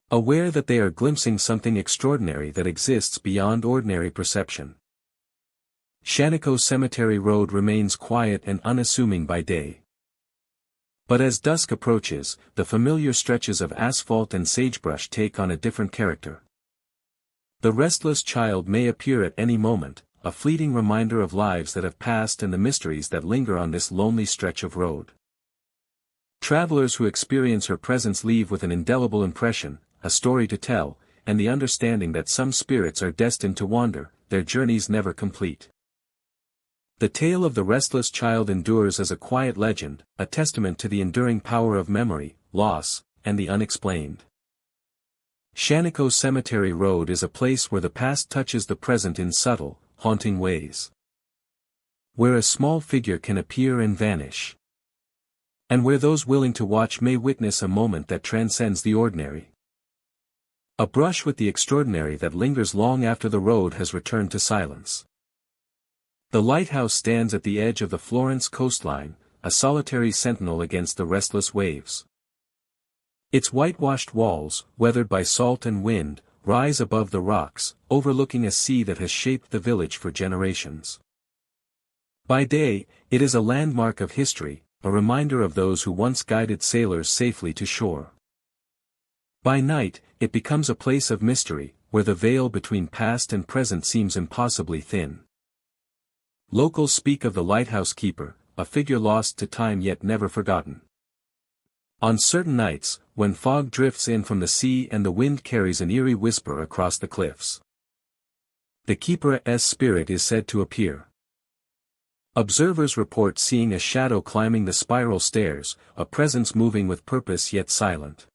Aware that they are glimpsing something extraordinary that exists beyond ordinary perception. Shaniko Cemetery Road remains quiet and unassuming by day. But as dusk approaches, the familiar stretches of asphalt and sagebrush take on a different character. The restless child may appear at any moment, a fleeting reminder of lives that have passed and the mysteries that linger on this lonely stretch of road. Travelers who experience her presence leave with an indelible impression, a story to tell, and the understanding that some spirits are destined to wander, their journeys never complete. The tale of the restless child endures as a quiet legend, a testament to the enduring power of memory, loss, and the unexplained. Shaniko Cemetery Road is a place where the past touches the present in subtle, haunting ways. Where a small figure can appear and vanish. And where those willing to watch may witness a moment that transcends the ordinary. A brush with the extraordinary that lingers long after the road has returned to silence. The lighthouse stands at the edge of the Florence coastline, a solitary sentinel against the restless waves. Its whitewashed walls, weathered by salt and wind, rise above the rocks, overlooking a sea that has shaped the village for generations. By day, it is a landmark of history, a reminder of those who once guided sailors safely to shore. By night, it becomes a place of mystery, where the veil between past and present seems impossibly thin. Locals speak of the lighthouse keeper, a figure lost to time yet never forgotten. On certain nights, when fog drifts in from the sea and the wind carries an eerie whisper across the cliffs, The keeper's spirit is said to appear. Observers report seeing a shadow climbing the spiral stairs, a presence moving with purpose yet silent,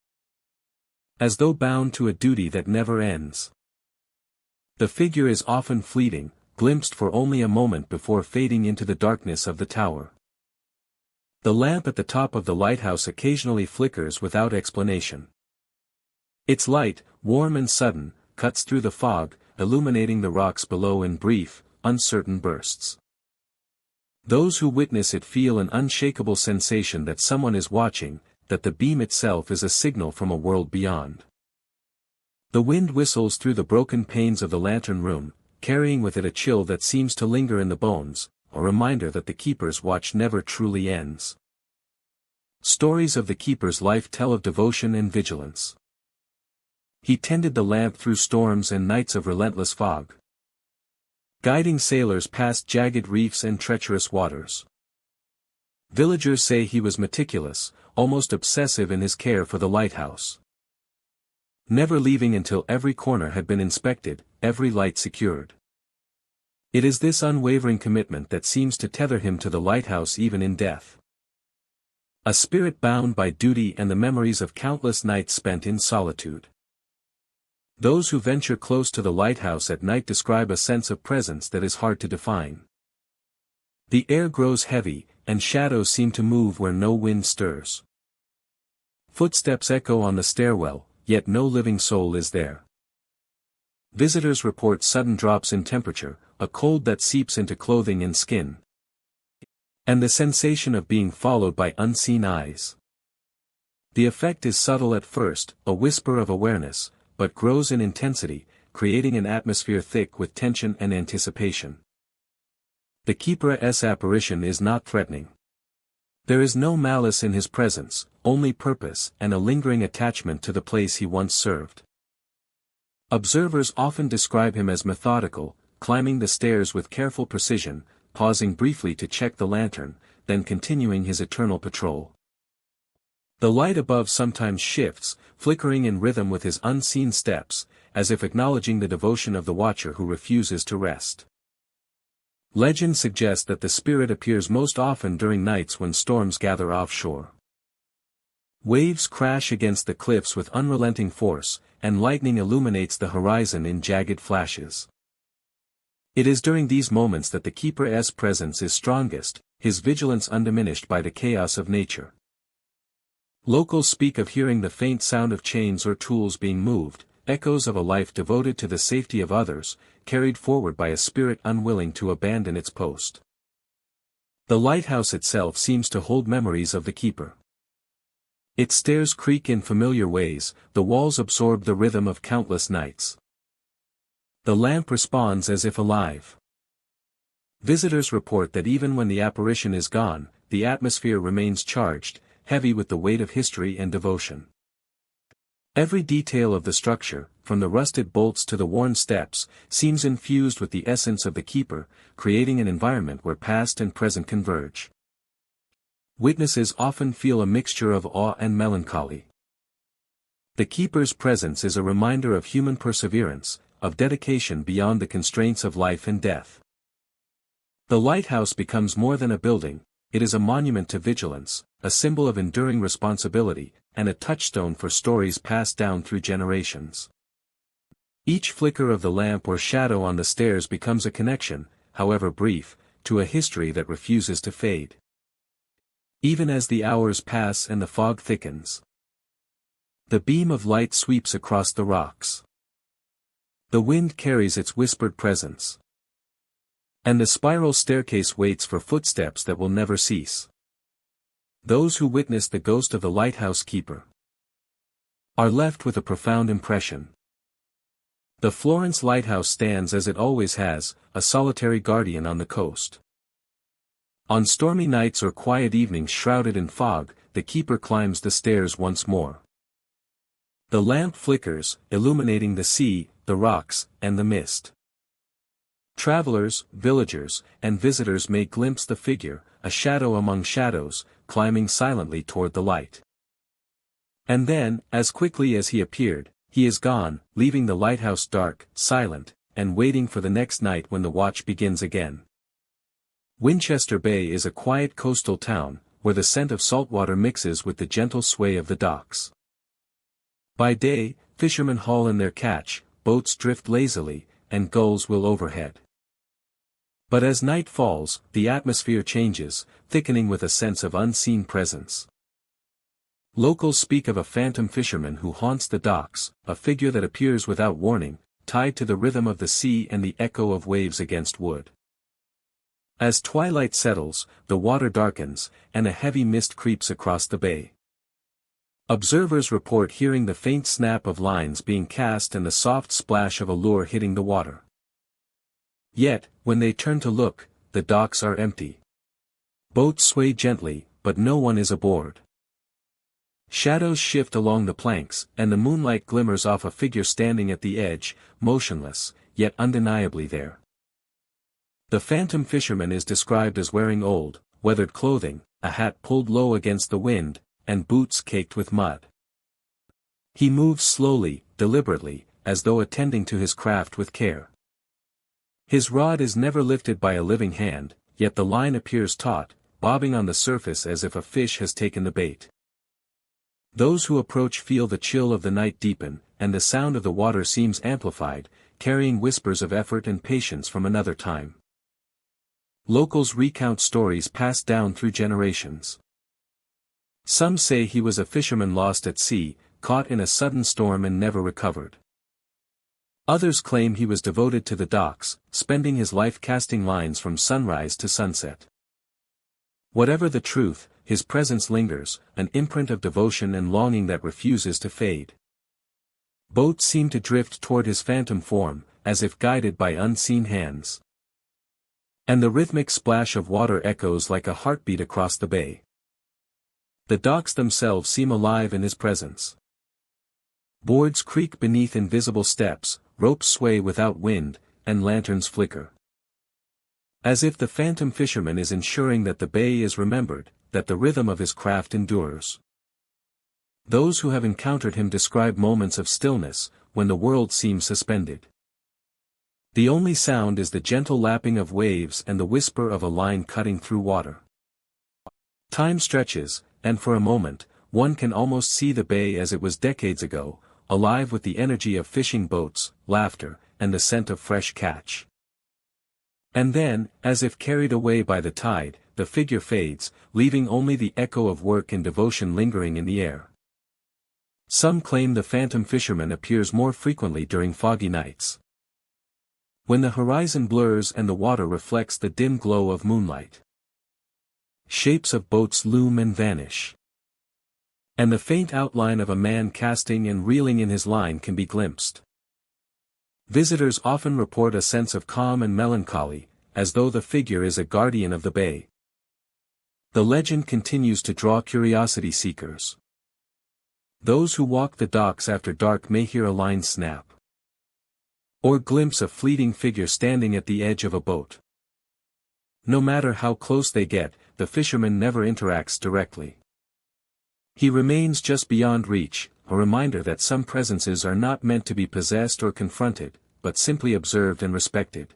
as though bound to a duty that never ends. The figure is often fleeting, glimpsed for only a moment before fading into the darkness of the tower. The lamp at the top of the lighthouse occasionally flickers without explanation. Its light, warm and sudden, cuts through the fog, illuminating the rocks below in brief, uncertain bursts. Those who witness it feel an unshakable sensation that someone is watching, that the beam itself is a signal from a world beyond. The wind whistles through the broken panes of the lantern room, carrying with it a chill that seems to linger in the bones, a reminder that the keeper's watch never truly ends. Stories of the keeper's life tell of devotion and vigilance. He tended the lamp through storms and nights of relentless fog, guiding sailors past jagged reefs and treacherous waters. Villagers say he was meticulous, almost obsessive in his care for the lighthouse, never leaving until every corner had been inspected, every light secured. It is this unwavering commitment that seems to tether him to the lighthouse even in death. A spirit bound by duty and the memories of countless nights spent in solitude. Those who venture close to the lighthouse at night describe a sense of presence that is hard to define. The air grows heavy, and shadows seem to move where no wind stirs. Footsteps echo on the stairwell, yet no living soul is there. Visitors report sudden drops in temperature, a cold that seeps into clothing and skin, and the sensation of being followed by unseen eyes. The effect is subtle at first, a whisper of awareness, but grows in intensity, creating an atmosphere thick with tension and anticipation. The keeper's apparition is not threatening. There is no malice in his presence, only purpose and a lingering attachment to the place he once served. Observers often describe him as methodical, climbing the stairs with careful precision, pausing briefly to check the lantern, then continuing his eternal patrol. The light above sometimes shifts, flickering in rhythm with his unseen steps, as if acknowledging the devotion of the watcher who refuses to rest. Legend suggests that the spirit appears most often during nights when storms gather offshore. Waves crash against the cliffs with unrelenting force, and lightning illuminates the horizon in jagged flashes. It is during these moments that the keeper's presence is strongest, his vigilance undiminished by the chaos of nature. Locals speak of hearing the faint sound of chains or tools being moved, echoes of a life devoted to the safety of others, carried forward by a spirit unwilling to abandon its post. The lighthouse itself seems to hold memories of the keeper. Its stairs creak in familiar ways, the walls absorb the rhythm of countless nights. The lamp responds as if alive. Visitors report that even when the apparition is gone, the atmosphere remains charged, heavy with the weight of history and devotion. Every detail of the structure, from the rusted bolts to the worn steps, seems infused with the essence of the keeper, creating an environment where past and present converge. Witnesses often feel a mixture of awe and melancholy. The keeper's presence is a reminder of human perseverance, of dedication beyond the constraints of life and death. The lighthouse becomes more than a building, it is a monument to vigilance, a symbol of enduring responsibility, and a touchstone for stories passed down through generations. Each flicker of the lamp or shadow on the stairs becomes a connection, however brief, to a history that refuses to fade. Even as the hours pass and the fog thickens, the beam of light sweeps across the rocks. The wind carries its whispered presence, and the spiral staircase waits for footsteps that will never cease. Those who witness the ghost of the lighthouse keeper are left with a profound impression. The Florence lighthouse stands as it always has, a solitary guardian on the coast. On stormy nights or quiet evenings shrouded in fog, the keeper climbs the stairs once more. The lamp flickers, illuminating the sea, the rocks, and the mist. Travelers, villagers, and visitors may glimpse the figure, a shadow among shadows, climbing silently toward the light. And then, as quickly as he appeared, he is gone, leaving the lighthouse dark, silent, and waiting for the next night when the watch begins again. Winchester Bay is a quiet coastal town, where the scent of saltwater mixes with the gentle sway of the docks. By day, fishermen haul in their catch, boats drift lazily, and gulls wheel overhead. But as night falls, the atmosphere changes, thickening with a sense of unseen presence. Locals speak of a phantom fisherman who haunts the docks, a figure that appears without warning, tied to the rhythm of the sea and the echo of waves against wood. As twilight settles, the water darkens, and a heavy mist creeps across the bay. Observers report hearing the faint snap of lines being cast and the soft splash of a lure hitting the water. Yet, when they turn to look, the docks are empty. Boats sway gently, but no one is aboard. Shadows shift along the planks, and the moonlight glimmers off a figure standing at the edge, motionless, yet undeniably there. The phantom fisherman is described as wearing old, weathered clothing, a hat pulled low against the wind, and boots caked with mud. He moves slowly, deliberately, as though attending to his craft with care. His rod is never lifted by a living hand, yet the line appears taut, bobbing on the surface as if a fish has taken the bait. Those who approach feel the chill of the night deepen, and the sound of the water seems amplified, carrying whispers of effort and patience from another time. Locals recount stories passed down through generations. Some say he was a fisherman lost at sea, caught in a sudden storm and never recovered. Others claim he was devoted to the docks, spending his life casting lines from sunrise to sunset. Whatever the truth, his presence lingers, an imprint of devotion and longing that refuses to fade. Boats seem to drift toward his phantom form, as if guided by unseen hands. And the rhythmic splash of water echoes like a heartbeat across the bay. The docks themselves seem alive in his presence. Boards creak beneath invisible steps, ropes sway without wind, and lanterns flicker. As if the phantom fisherman is ensuring that the bay is remembered, that the rhythm of his craft endures. Those who have encountered him describe moments of stillness, when the world seems suspended. The only sound is the gentle lapping of waves and the whisper of a line cutting through water. Time stretches, and for a moment, one can almost see the bay as it was decades ago, alive with the energy of fishing boats, laughter, and the scent of fresh catch. And then, as if carried away by the tide, the figure fades, leaving only the echo of work and devotion lingering in the air. Some claim the phantom fisherman appears more frequently during foggy nights, when the horizon blurs and the water reflects the dim glow of moonlight. Shapes of boats loom and vanish, and the faint outline of a man casting and reeling in his line can be glimpsed. Visitors often report a sense of calm and melancholy, as though the figure is a guardian of the bay. The legend continues to draw curiosity seekers. Those who walk the docks after dark may hear a line snap, or glimpse a fleeting figure standing at the edge of a boat. No matter how close they get, the fisherman never interacts directly. He remains just beyond reach, a reminder that some presences are not meant to be possessed or confronted, but simply observed and respected.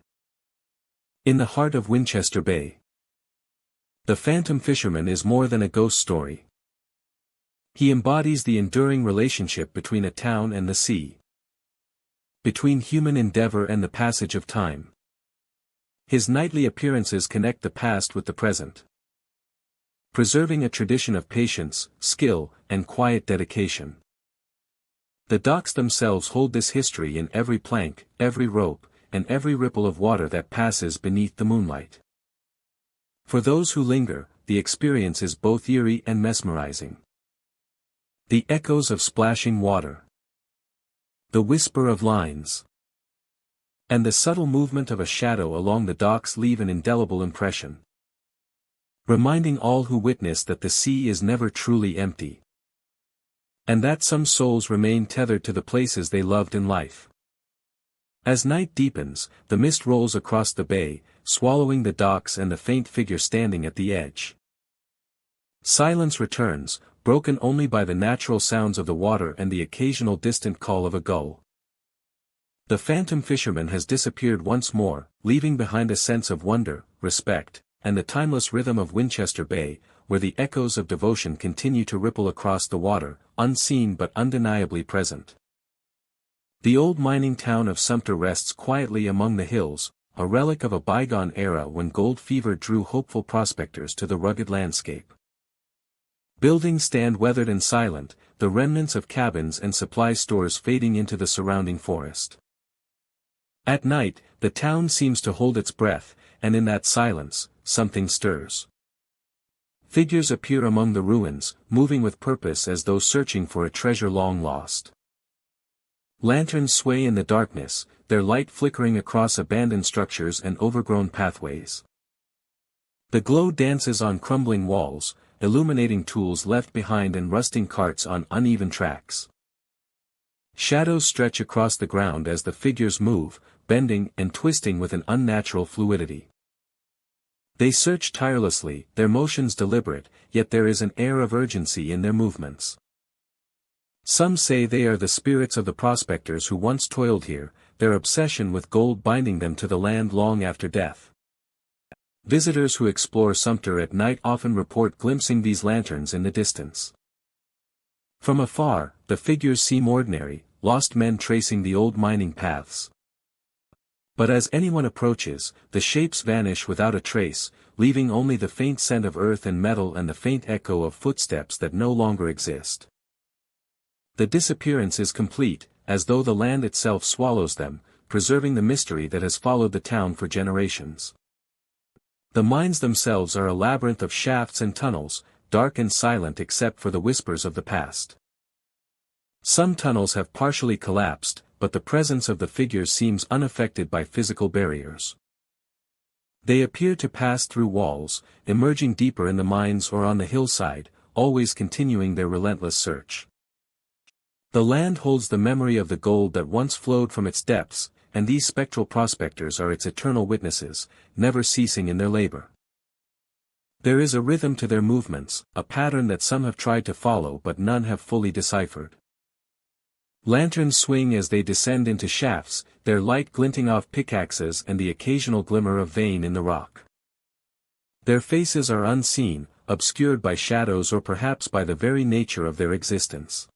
In the heart of Winchester Bay, the phantom fisherman is more than a ghost story. He embodies the enduring relationship between a town and the sea, between human endeavor and the passage of time. His nightly appearances connect the past with the present, preserving a tradition of patience, skill, and quiet dedication. The docks themselves hold this history in every plank, every rope, and every ripple of water that passes beneath the moonlight. For those who linger, the experience is both eerie and mesmerizing. The echoes of splashing water, the whisper of lines, and the subtle movement of a shadow along the docks leave an indelible impression, reminding all who witness that the sea is never truly empty, and that some souls remain tethered to the places they loved in life. As night deepens, the mist rolls across the bay, swallowing the docks and the faint figure standing at the edge. Silence returns, broken only by the natural sounds of the water and the occasional distant call of a gull. The phantom fisherman has disappeared once more, leaving behind a sense of wonder, respect, and the timeless rhythm of Winchester Bay, where the echoes of devotion continue to ripple across the water, unseen but undeniably present. The old mining town of Sumter rests quietly among the hills, a relic of a bygone era when gold fever drew hopeful prospectors to the rugged landscape. Buildings stand weathered and silent, the remnants of cabins and supply stores fading into the surrounding forest. At night, the town seems to hold its breath, and in that silence, something stirs. Figures appear among the ruins, moving with purpose as though searching for a treasure long lost. Lanterns sway in the darkness, their light flickering across abandoned structures and overgrown pathways. The glow dances on crumbling walls, illuminating tools left behind and rusting carts on uneven tracks. Shadows stretch across the ground as the figures move, bending and twisting with an unnatural fluidity. They search tirelessly, their motions deliberate, yet there is an air of urgency in their movements. Some say they are the spirits of the prospectors who once toiled here, their obsession with gold binding them to the land long after death. Visitors who explore Sumter at night often report glimpsing these lanterns in the distance. From afar, the figures seem ordinary, lost men tracing the old mining paths. But as anyone approaches, the shapes vanish without a trace, leaving only the faint scent of earth and metal and the faint echo of footsteps that no longer exist. The disappearance is complete, as though the land itself swallows them, preserving the mystery that has followed the town for generations. The mines themselves are a labyrinth of shafts and tunnels, dark and silent except for the whispers of the past. Some tunnels have partially collapsed, but the presence of the figures seems unaffected by physical barriers. They appear to pass through walls, emerging deeper in the mines or on the hillside, always continuing their relentless search. The land holds the memory of the gold that once flowed from its depths, and these spectral prospectors are its eternal witnesses, never ceasing in their labor. There is a rhythm to their movements, a pattern that some have tried to follow but none have fully deciphered. Lanterns swing as they descend into shafts, their light glinting off pickaxes and the occasional glimmer of vein in the rock. Their faces are unseen, obscured by shadows or perhaps by the very nature of their existence.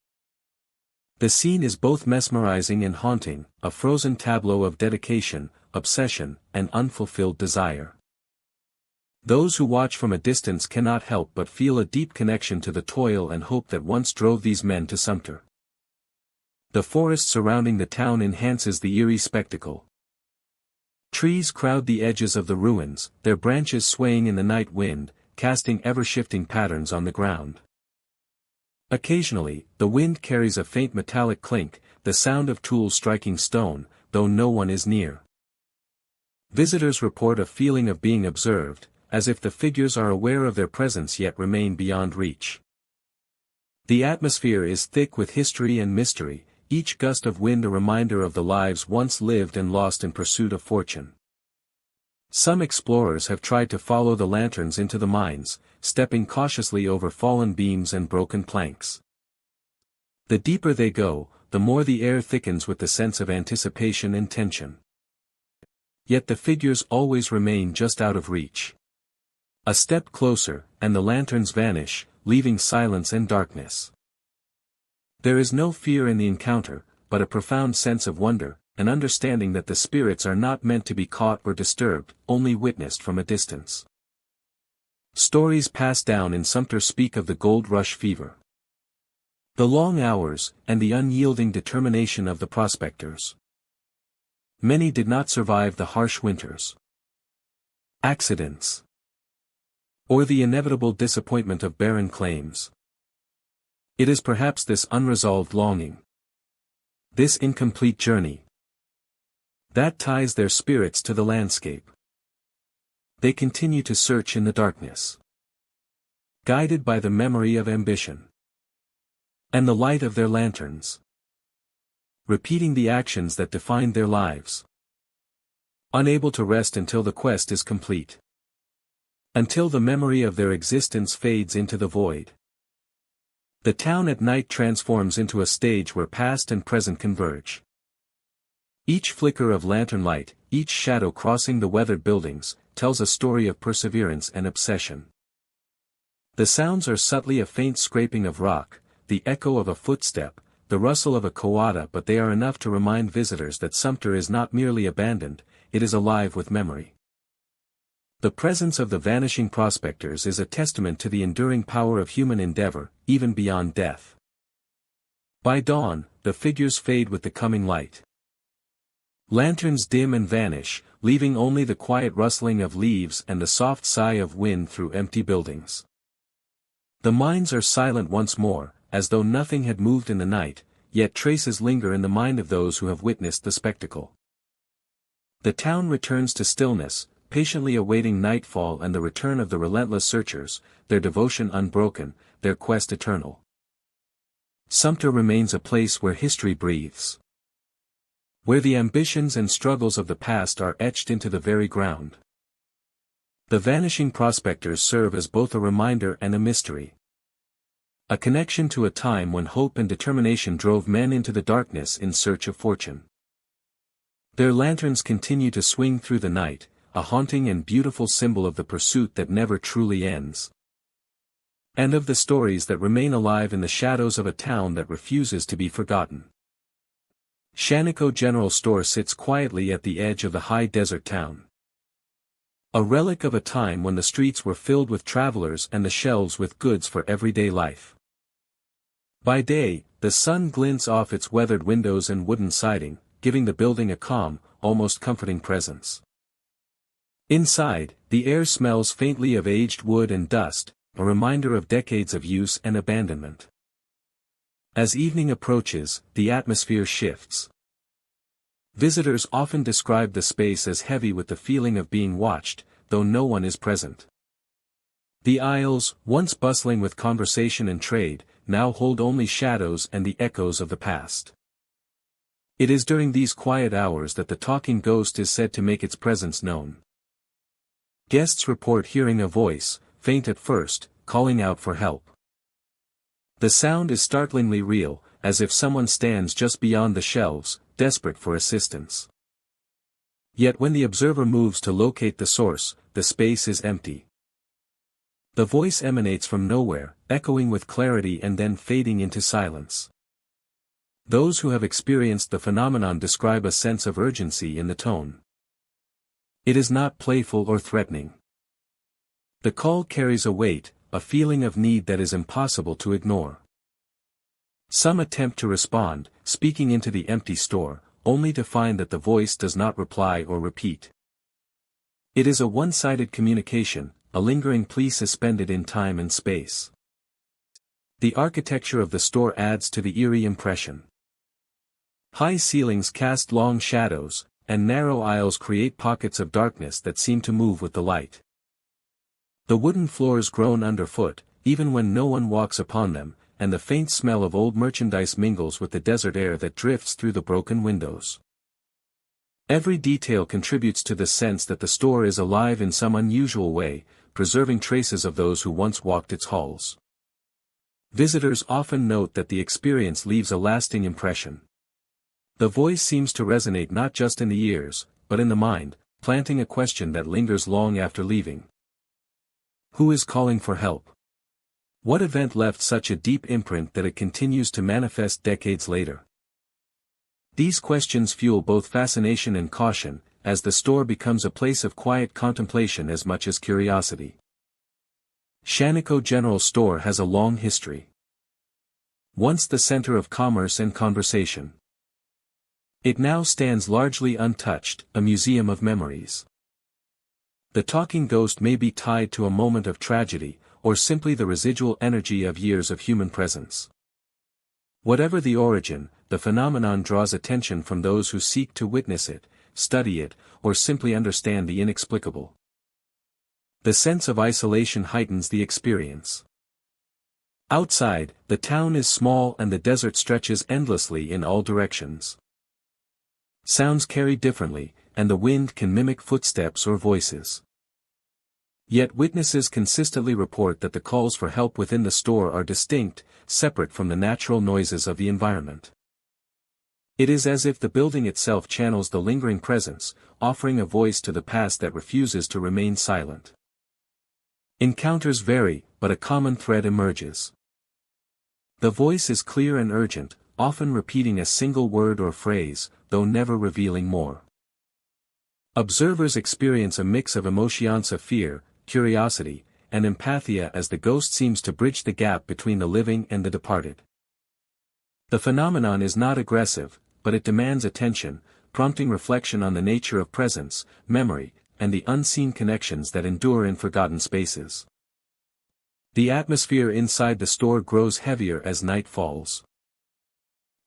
The scene is both mesmerizing and haunting, a frozen tableau of dedication, obsession, and unfulfilled desire. Those who watch from a distance cannot help but feel a deep connection to the toil and hope that once drove these men to Sumter. The forest surrounding the town enhances the eerie spectacle. Trees crowd the edges of the ruins, their branches swaying in the night wind, casting ever-shifting patterns on the ground. Occasionally, the wind carries a faint metallic clink, the sound of tools striking stone, though no one is near. Visitors report a feeling of being observed, as if the figures are aware of their presence yet remain beyond reach. The atmosphere is thick with history and mystery, each gust of wind a reminder of the lives once lived and lost in pursuit of fortune. Some explorers have tried to follow the lanterns into the mines, stepping cautiously over fallen beams and broken planks. The deeper they go, the more the air thickens with the sense of anticipation and tension. Yet the figures always remain just out of reach. A step closer, and the lanterns vanish, leaving silence and darkness. There is no fear in the encounter, but a profound sense of wonder, an understanding that the spirits are not meant to be caught or disturbed, only witnessed from a distance. Stories passed down in Sumter speak of the gold rush fever. The long hours, and the unyielding determination of the prospectors. Many did not survive the harsh winters. Accidents. Or the inevitable disappointment of barren claims. It is perhaps this unresolved longing, this incomplete journey, that ties their spirits to the landscape. They continue to search in the darkness, guided by the memory of ambition and the light of their lanterns, repeating the actions that defined their lives, unable to rest until the quest is complete, until the memory of their existence fades into the void. The town at night transforms into a stage where past and present converge. Each flicker of lantern light, each shadow crossing the weathered buildings, tells a story of perseverance and obsession. The sounds are subtly a faint scraping of rock, the echo of a footstep, the rustle of a coata, but they are enough to remind visitors that Sumter is not merely abandoned, it is alive with memory. The presence of the vanishing prospectors is a testament to the enduring power of human endeavor, even beyond death. By dawn, the figures fade with the coming light. Lanterns dim and vanish, leaving only the quiet rustling of leaves and the soft sigh of wind through empty buildings. The mines are silent once more, as though nothing had moved in the night, yet traces linger in the mind of those who have witnessed the spectacle. The town returns to stillness, patiently awaiting nightfall and the return of the relentless searchers, their devotion unbroken, their quest eternal. Sumter remains a place where history breathes. Where the ambitions and struggles of the past are etched into the very ground. The vanishing prospectors serve as both a reminder and a mystery. A connection to a time when hope and determination drove men into the darkness in search of fortune. Their lanterns continue to swing through the night, a haunting and beautiful symbol of the pursuit that never truly ends. And of the stories that remain alive in the shadows of a town that refuses to be forgotten. Shanico General Store sits quietly at the edge of the high desert town. A relic of a time when the streets were filled with travelers and the shelves with goods for everyday life. By day, the sun glints off its weathered windows and wooden siding, giving the building a calm, almost comforting presence. Inside, the air smells faintly of aged wood and dust, a reminder of decades of use and abandonment. As evening approaches, the atmosphere shifts. Visitors often describe the space as heavy with the feeling of being watched, though no one is present. The aisles, once bustling with conversation and trade, now hold only shadows and the echoes of the past. It is during these quiet hours that the talking ghost is said to make its presence known. Guests report hearing a voice, faint at first, calling out for help. The sound is startlingly real, as if someone stands just beyond the shelves, desperate for assistance. Yet when the observer moves to locate the source, the space is empty. The voice emanates from nowhere, echoing with clarity and then fading into silence. Those who have experienced the phenomenon describe a sense of urgency in the tone. It is not playful or threatening. The call carries a weight, a feeling of need that is impossible to ignore. Some attempt to respond, speaking into the empty store, only to find that the voice does not reply or repeat. It is a one-sided communication, a lingering plea suspended in time and space. The architecture of the store adds to the eerie impression. High ceilings cast long shadows, and narrow aisles create pockets of darkness that seem to move with the light. The wooden floors groan underfoot, even when no one walks upon them, and the faint smell of old merchandise mingles with the desert air that drifts through the broken windows. Every detail contributes to the sense that the store is alive in some unusual way, preserving traces of those who once walked its halls. Visitors often note that the experience leaves a lasting impression. The voice seems to resonate not just in the ears, but in the mind, planting a question that lingers long after leaving. Who is calling for help? What event left such a deep imprint that it continues to manifest decades later? These questions fuel both fascination and caution, as the store becomes a place of quiet contemplation as much as curiosity. Shanico General Store has a long history. Once the center of commerce and conversation. It now stands largely untouched, a museum of memories. The talking ghost may be tied to a moment of tragedy, or simply the residual energy of years of human presence. Whatever the origin, the phenomenon draws attention from those who seek to witness it, study it, or simply understand the inexplicable. The sense of isolation heightens the experience. Outside, the town is small and the desert stretches endlessly in all directions. Sounds carry differently, and the wind can mimic footsteps or voices. Yet witnesses consistently report that the calls for help within the store are distinct, separate from the natural noises of the environment. It is as if the building itself channels the lingering presence, offering a voice to the past that refuses to remain silent. Encounters vary, but a common thread emerges. The voice is clear and urgent, often repeating a single word or phrase, though never revealing more. Observers experience a mix of emotions of fear, curiosity, and empathia as the ghost seems to bridge the gap between the living and the departed. The phenomenon is not aggressive, but it demands attention, prompting reflection on the nature of presence, memory, and the unseen connections that endure in forgotten spaces. The atmosphere inside the store grows heavier as night falls.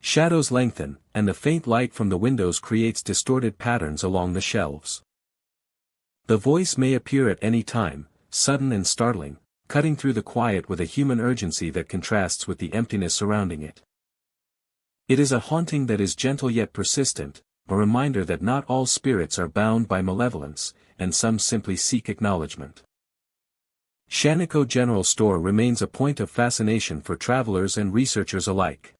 Shadows lengthen, and the faint light from the windows creates distorted patterns along the shelves. The voice may appear at any time, sudden and startling, cutting through the quiet with a human urgency that contrasts with the emptiness surrounding it. It is a haunting that is gentle yet persistent, a reminder that not all spirits are bound by malevolence, and some simply seek acknowledgement. Shaniko General Store remains a point of fascination for travelers and researchers alike.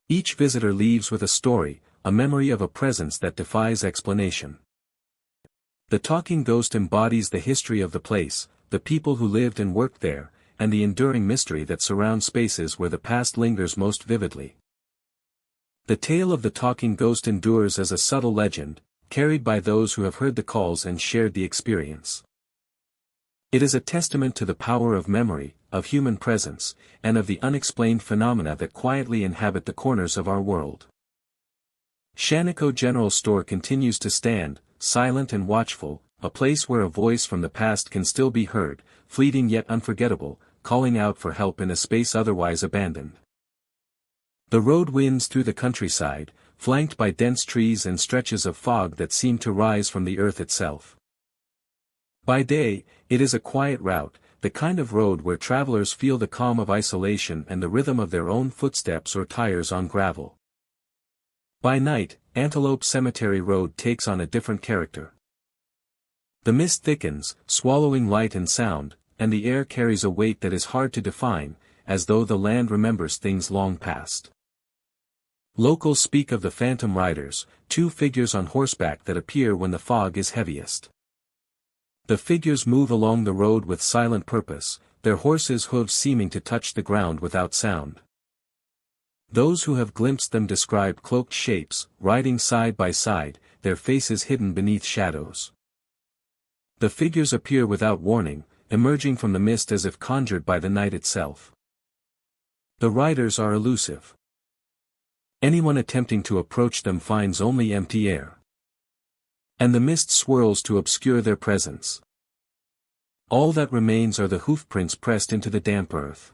Each visitor leaves with a story, a memory of a presence that defies explanation. The talking ghost embodies the history of the place, the people who lived and worked there, and the enduring mystery that surrounds spaces where the past lingers most vividly. The tale of the talking ghost endures as a subtle legend, carried by those who have heard the calls and shared the experience. It is a testament to the power of memory, of human presence, and of the unexplained phenomena that quietly inhabit the corners of our world. Shaniko General Store continues to stand, silent and watchful, a place where a voice from the past can still be heard, fleeting yet unforgettable, calling out for help in a space otherwise abandoned. The road winds through the countryside, flanked by dense trees and stretches of fog that seem to rise from the earth itself. By day, it is a quiet route, the kind of road where travelers feel the calm of isolation and the rhythm of their own footsteps or tires on gravel. By night, Antelope Cemetery Road takes on a different character. The mist thickens, swallowing light and sound, and the air carries a weight that is hard to define, as though the land remembers things long past. Locals speak of the phantom riders, two figures on horseback that appear when the fog is heaviest. The figures move along the road with silent purpose, their horses' hooves seeming to touch the ground without sound. Those who have glimpsed them describe cloaked shapes, riding side by side, their faces hidden beneath shadows. The figures appear without warning, emerging from the mist as if conjured by the night itself. The riders are elusive. Anyone attempting to approach them finds only empty air. And the mist swirls to obscure their presence. All that remains are the hoofprints pressed into the damp earth.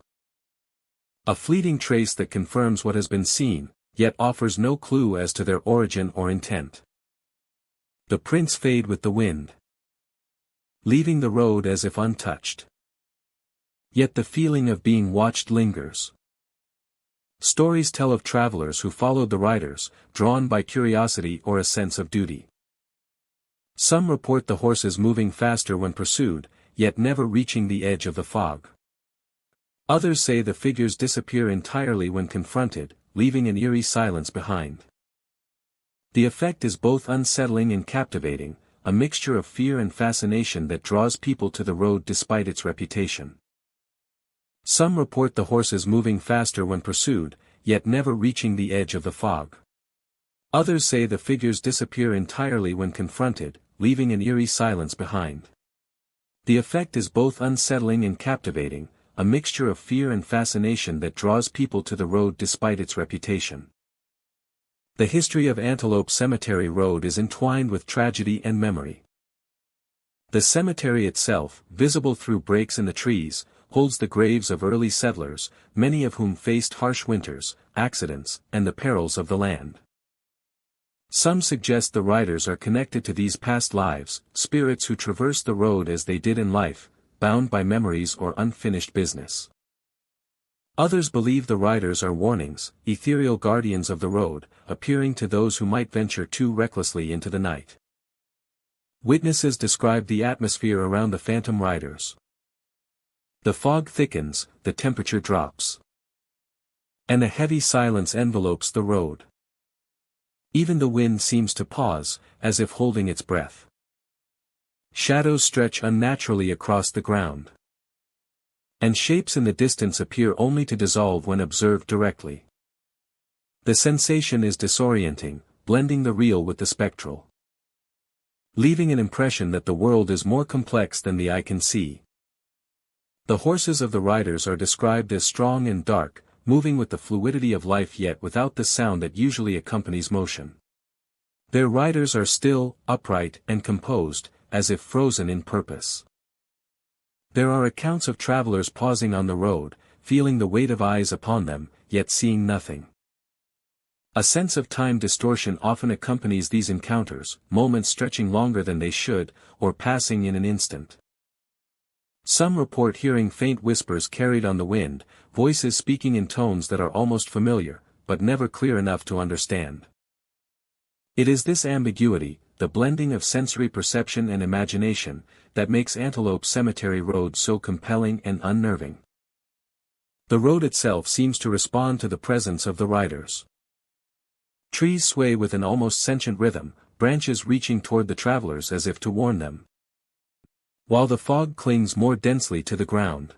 A fleeting trace that confirms what has been seen, yet offers no clue as to their origin or intent. The prints fade with the wind, leaving the road as if untouched. Yet the feeling of being watched lingers. Stories tell of travelers who followed the riders, drawn by curiosity or a sense of duty. Some report the horses moving faster when pursued, yet never reaching the edge of the fog. Others say the figures disappear entirely when confronted, leaving an eerie silence behind. The effect is both unsettling and captivating, a mixture of fear and fascination that draws people to the road despite its reputation. Some report the horses moving faster when pursued, yet never reaching the edge of the fog. Others say the figures disappear entirely when confronted, leaving an eerie silence behind. The effect is both unsettling and captivating, a mixture of fear and fascination that draws people to the road despite its reputation. The history of Antelope Cemetery Road is entwined with tragedy and memory. The cemetery itself, visible through breaks in the trees, holds the graves of early settlers, many of whom faced harsh winters, accidents, and the perils of the land. Some suggest the riders are connected to these past lives, spirits who traverse the road as they did in life, bound by memories or unfinished business. Others believe the riders are warnings, ethereal guardians of the road, appearing to those who might venture too recklessly into the night. Witnesses describe the atmosphere around the phantom riders. The fog thickens, the temperature drops, and a heavy silence envelopes the road. Even the wind seems to pause, as if holding its breath. Shadows stretch unnaturally across the ground. And shapes in the distance appear only to dissolve when observed directly. The sensation is disorienting, blending the real with the spectral, leaving an impression that the world is more complex than the eye can see. The horses of the riders are described as strong and dark, moving with the fluidity of life yet without the sound that usually accompanies motion. Their riders are still, upright, and composed, as if frozen in purpose. There are accounts of travelers pausing on the road, feeling the weight of eyes upon them, yet seeing nothing. A sense of time distortion often accompanies these encounters, moments stretching longer than they should, or passing in an instant. Some report hearing faint whispers carried on the wind, voices speaking in tones that are almost familiar, but never clear enough to understand. It is this ambiguity, the blending of sensory perception and imagination, that makes Antelope Cemetery Road so compelling and unnerving. The road itself seems to respond to the presence of the riders. Trees sway with an almost sentient rhythm, branches reaching toward the travelers as if to warn them, while the fog clings more densely to the ground.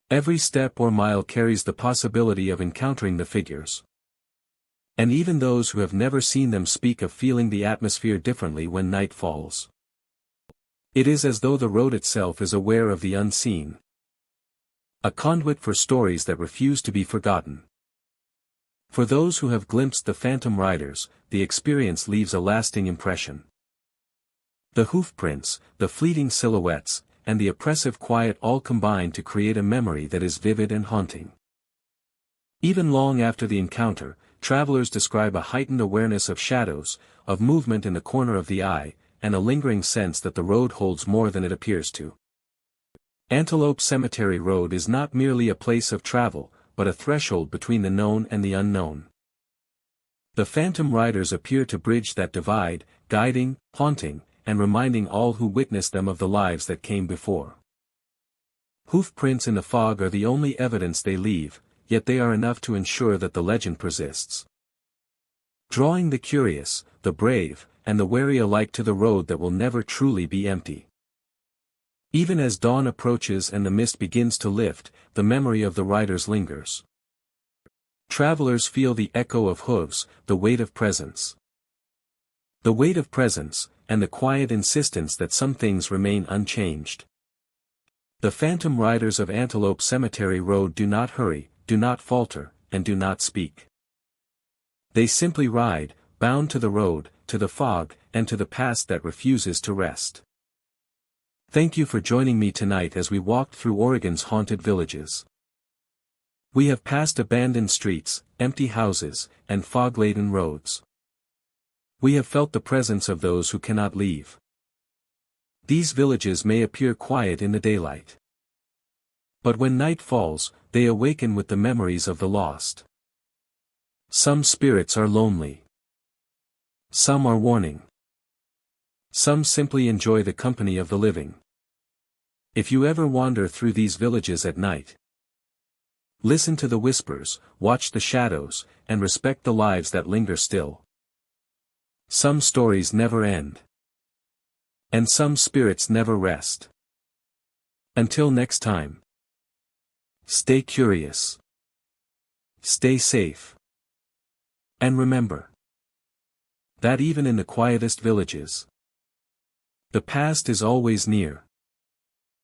Every step or mile carries the possibility of encountering the figures. And even those who have never seen them speak of feeling the atmosphere differently when night falls. It is as though the road itself is aware of the unseen, a conduit for stories that refuse to be forgotten. For those who have glimpsed the phantom riders, the experience leaves a lasting impression. The hoofprints, the fleeting silhouettes, and the oppressive quiet all combine to create a memory that is vivid and haunting. Even long after the encounter, travelers describe a heightened awareness of shadows, of movement in the corner of the eye, and a lingering sense that the road holds more than it appears to. Antelope Cemetery Road is not merely a place of travel, but a threshold between the known and the unknown. The phantom riders appear to bridge that divide, guiding, haunting, and reminding all who witness them of the lives that came before. Hoofprints in the fog are the only evidence they leave, yet they are enough to ensure that the legend persists, drawing the curious, the brave, and the wary alike to the road that will never truly be empty. Even as dawn approaches and the mist begins to lift, the memory of the riders lingers. Travelers feel the echo of hooves, the weight of presence. The weight of presence, and the quiet insistence that some things remain unchanged. The phantom riders of Antelope Cemetery Road do not hurry, do not falter, and do not speak. They simply ride, bound to the road, to the fog, and to the past that refuses to rest. Thank you for joining me tonight as we walked through Oregon's haunted villages. We have passed abandoned streets, empty houses, and fog-laden roads. We have felt the presence of those who cannot leave. These villages may appear quiet in the daylight, but when night falls, they awaken with the memories of the lost. Some spirits are lonely. Some are warning. Some simply enjoy the company of the living. If you ever wander through these villages at night, listen to the whispers, watch the shadows, and respect the lives that linger still. Some stories never end. And some spirits never rest. Until next time. Stay curious. Stay safe. And remember that even in the quietest villages, the past is always near.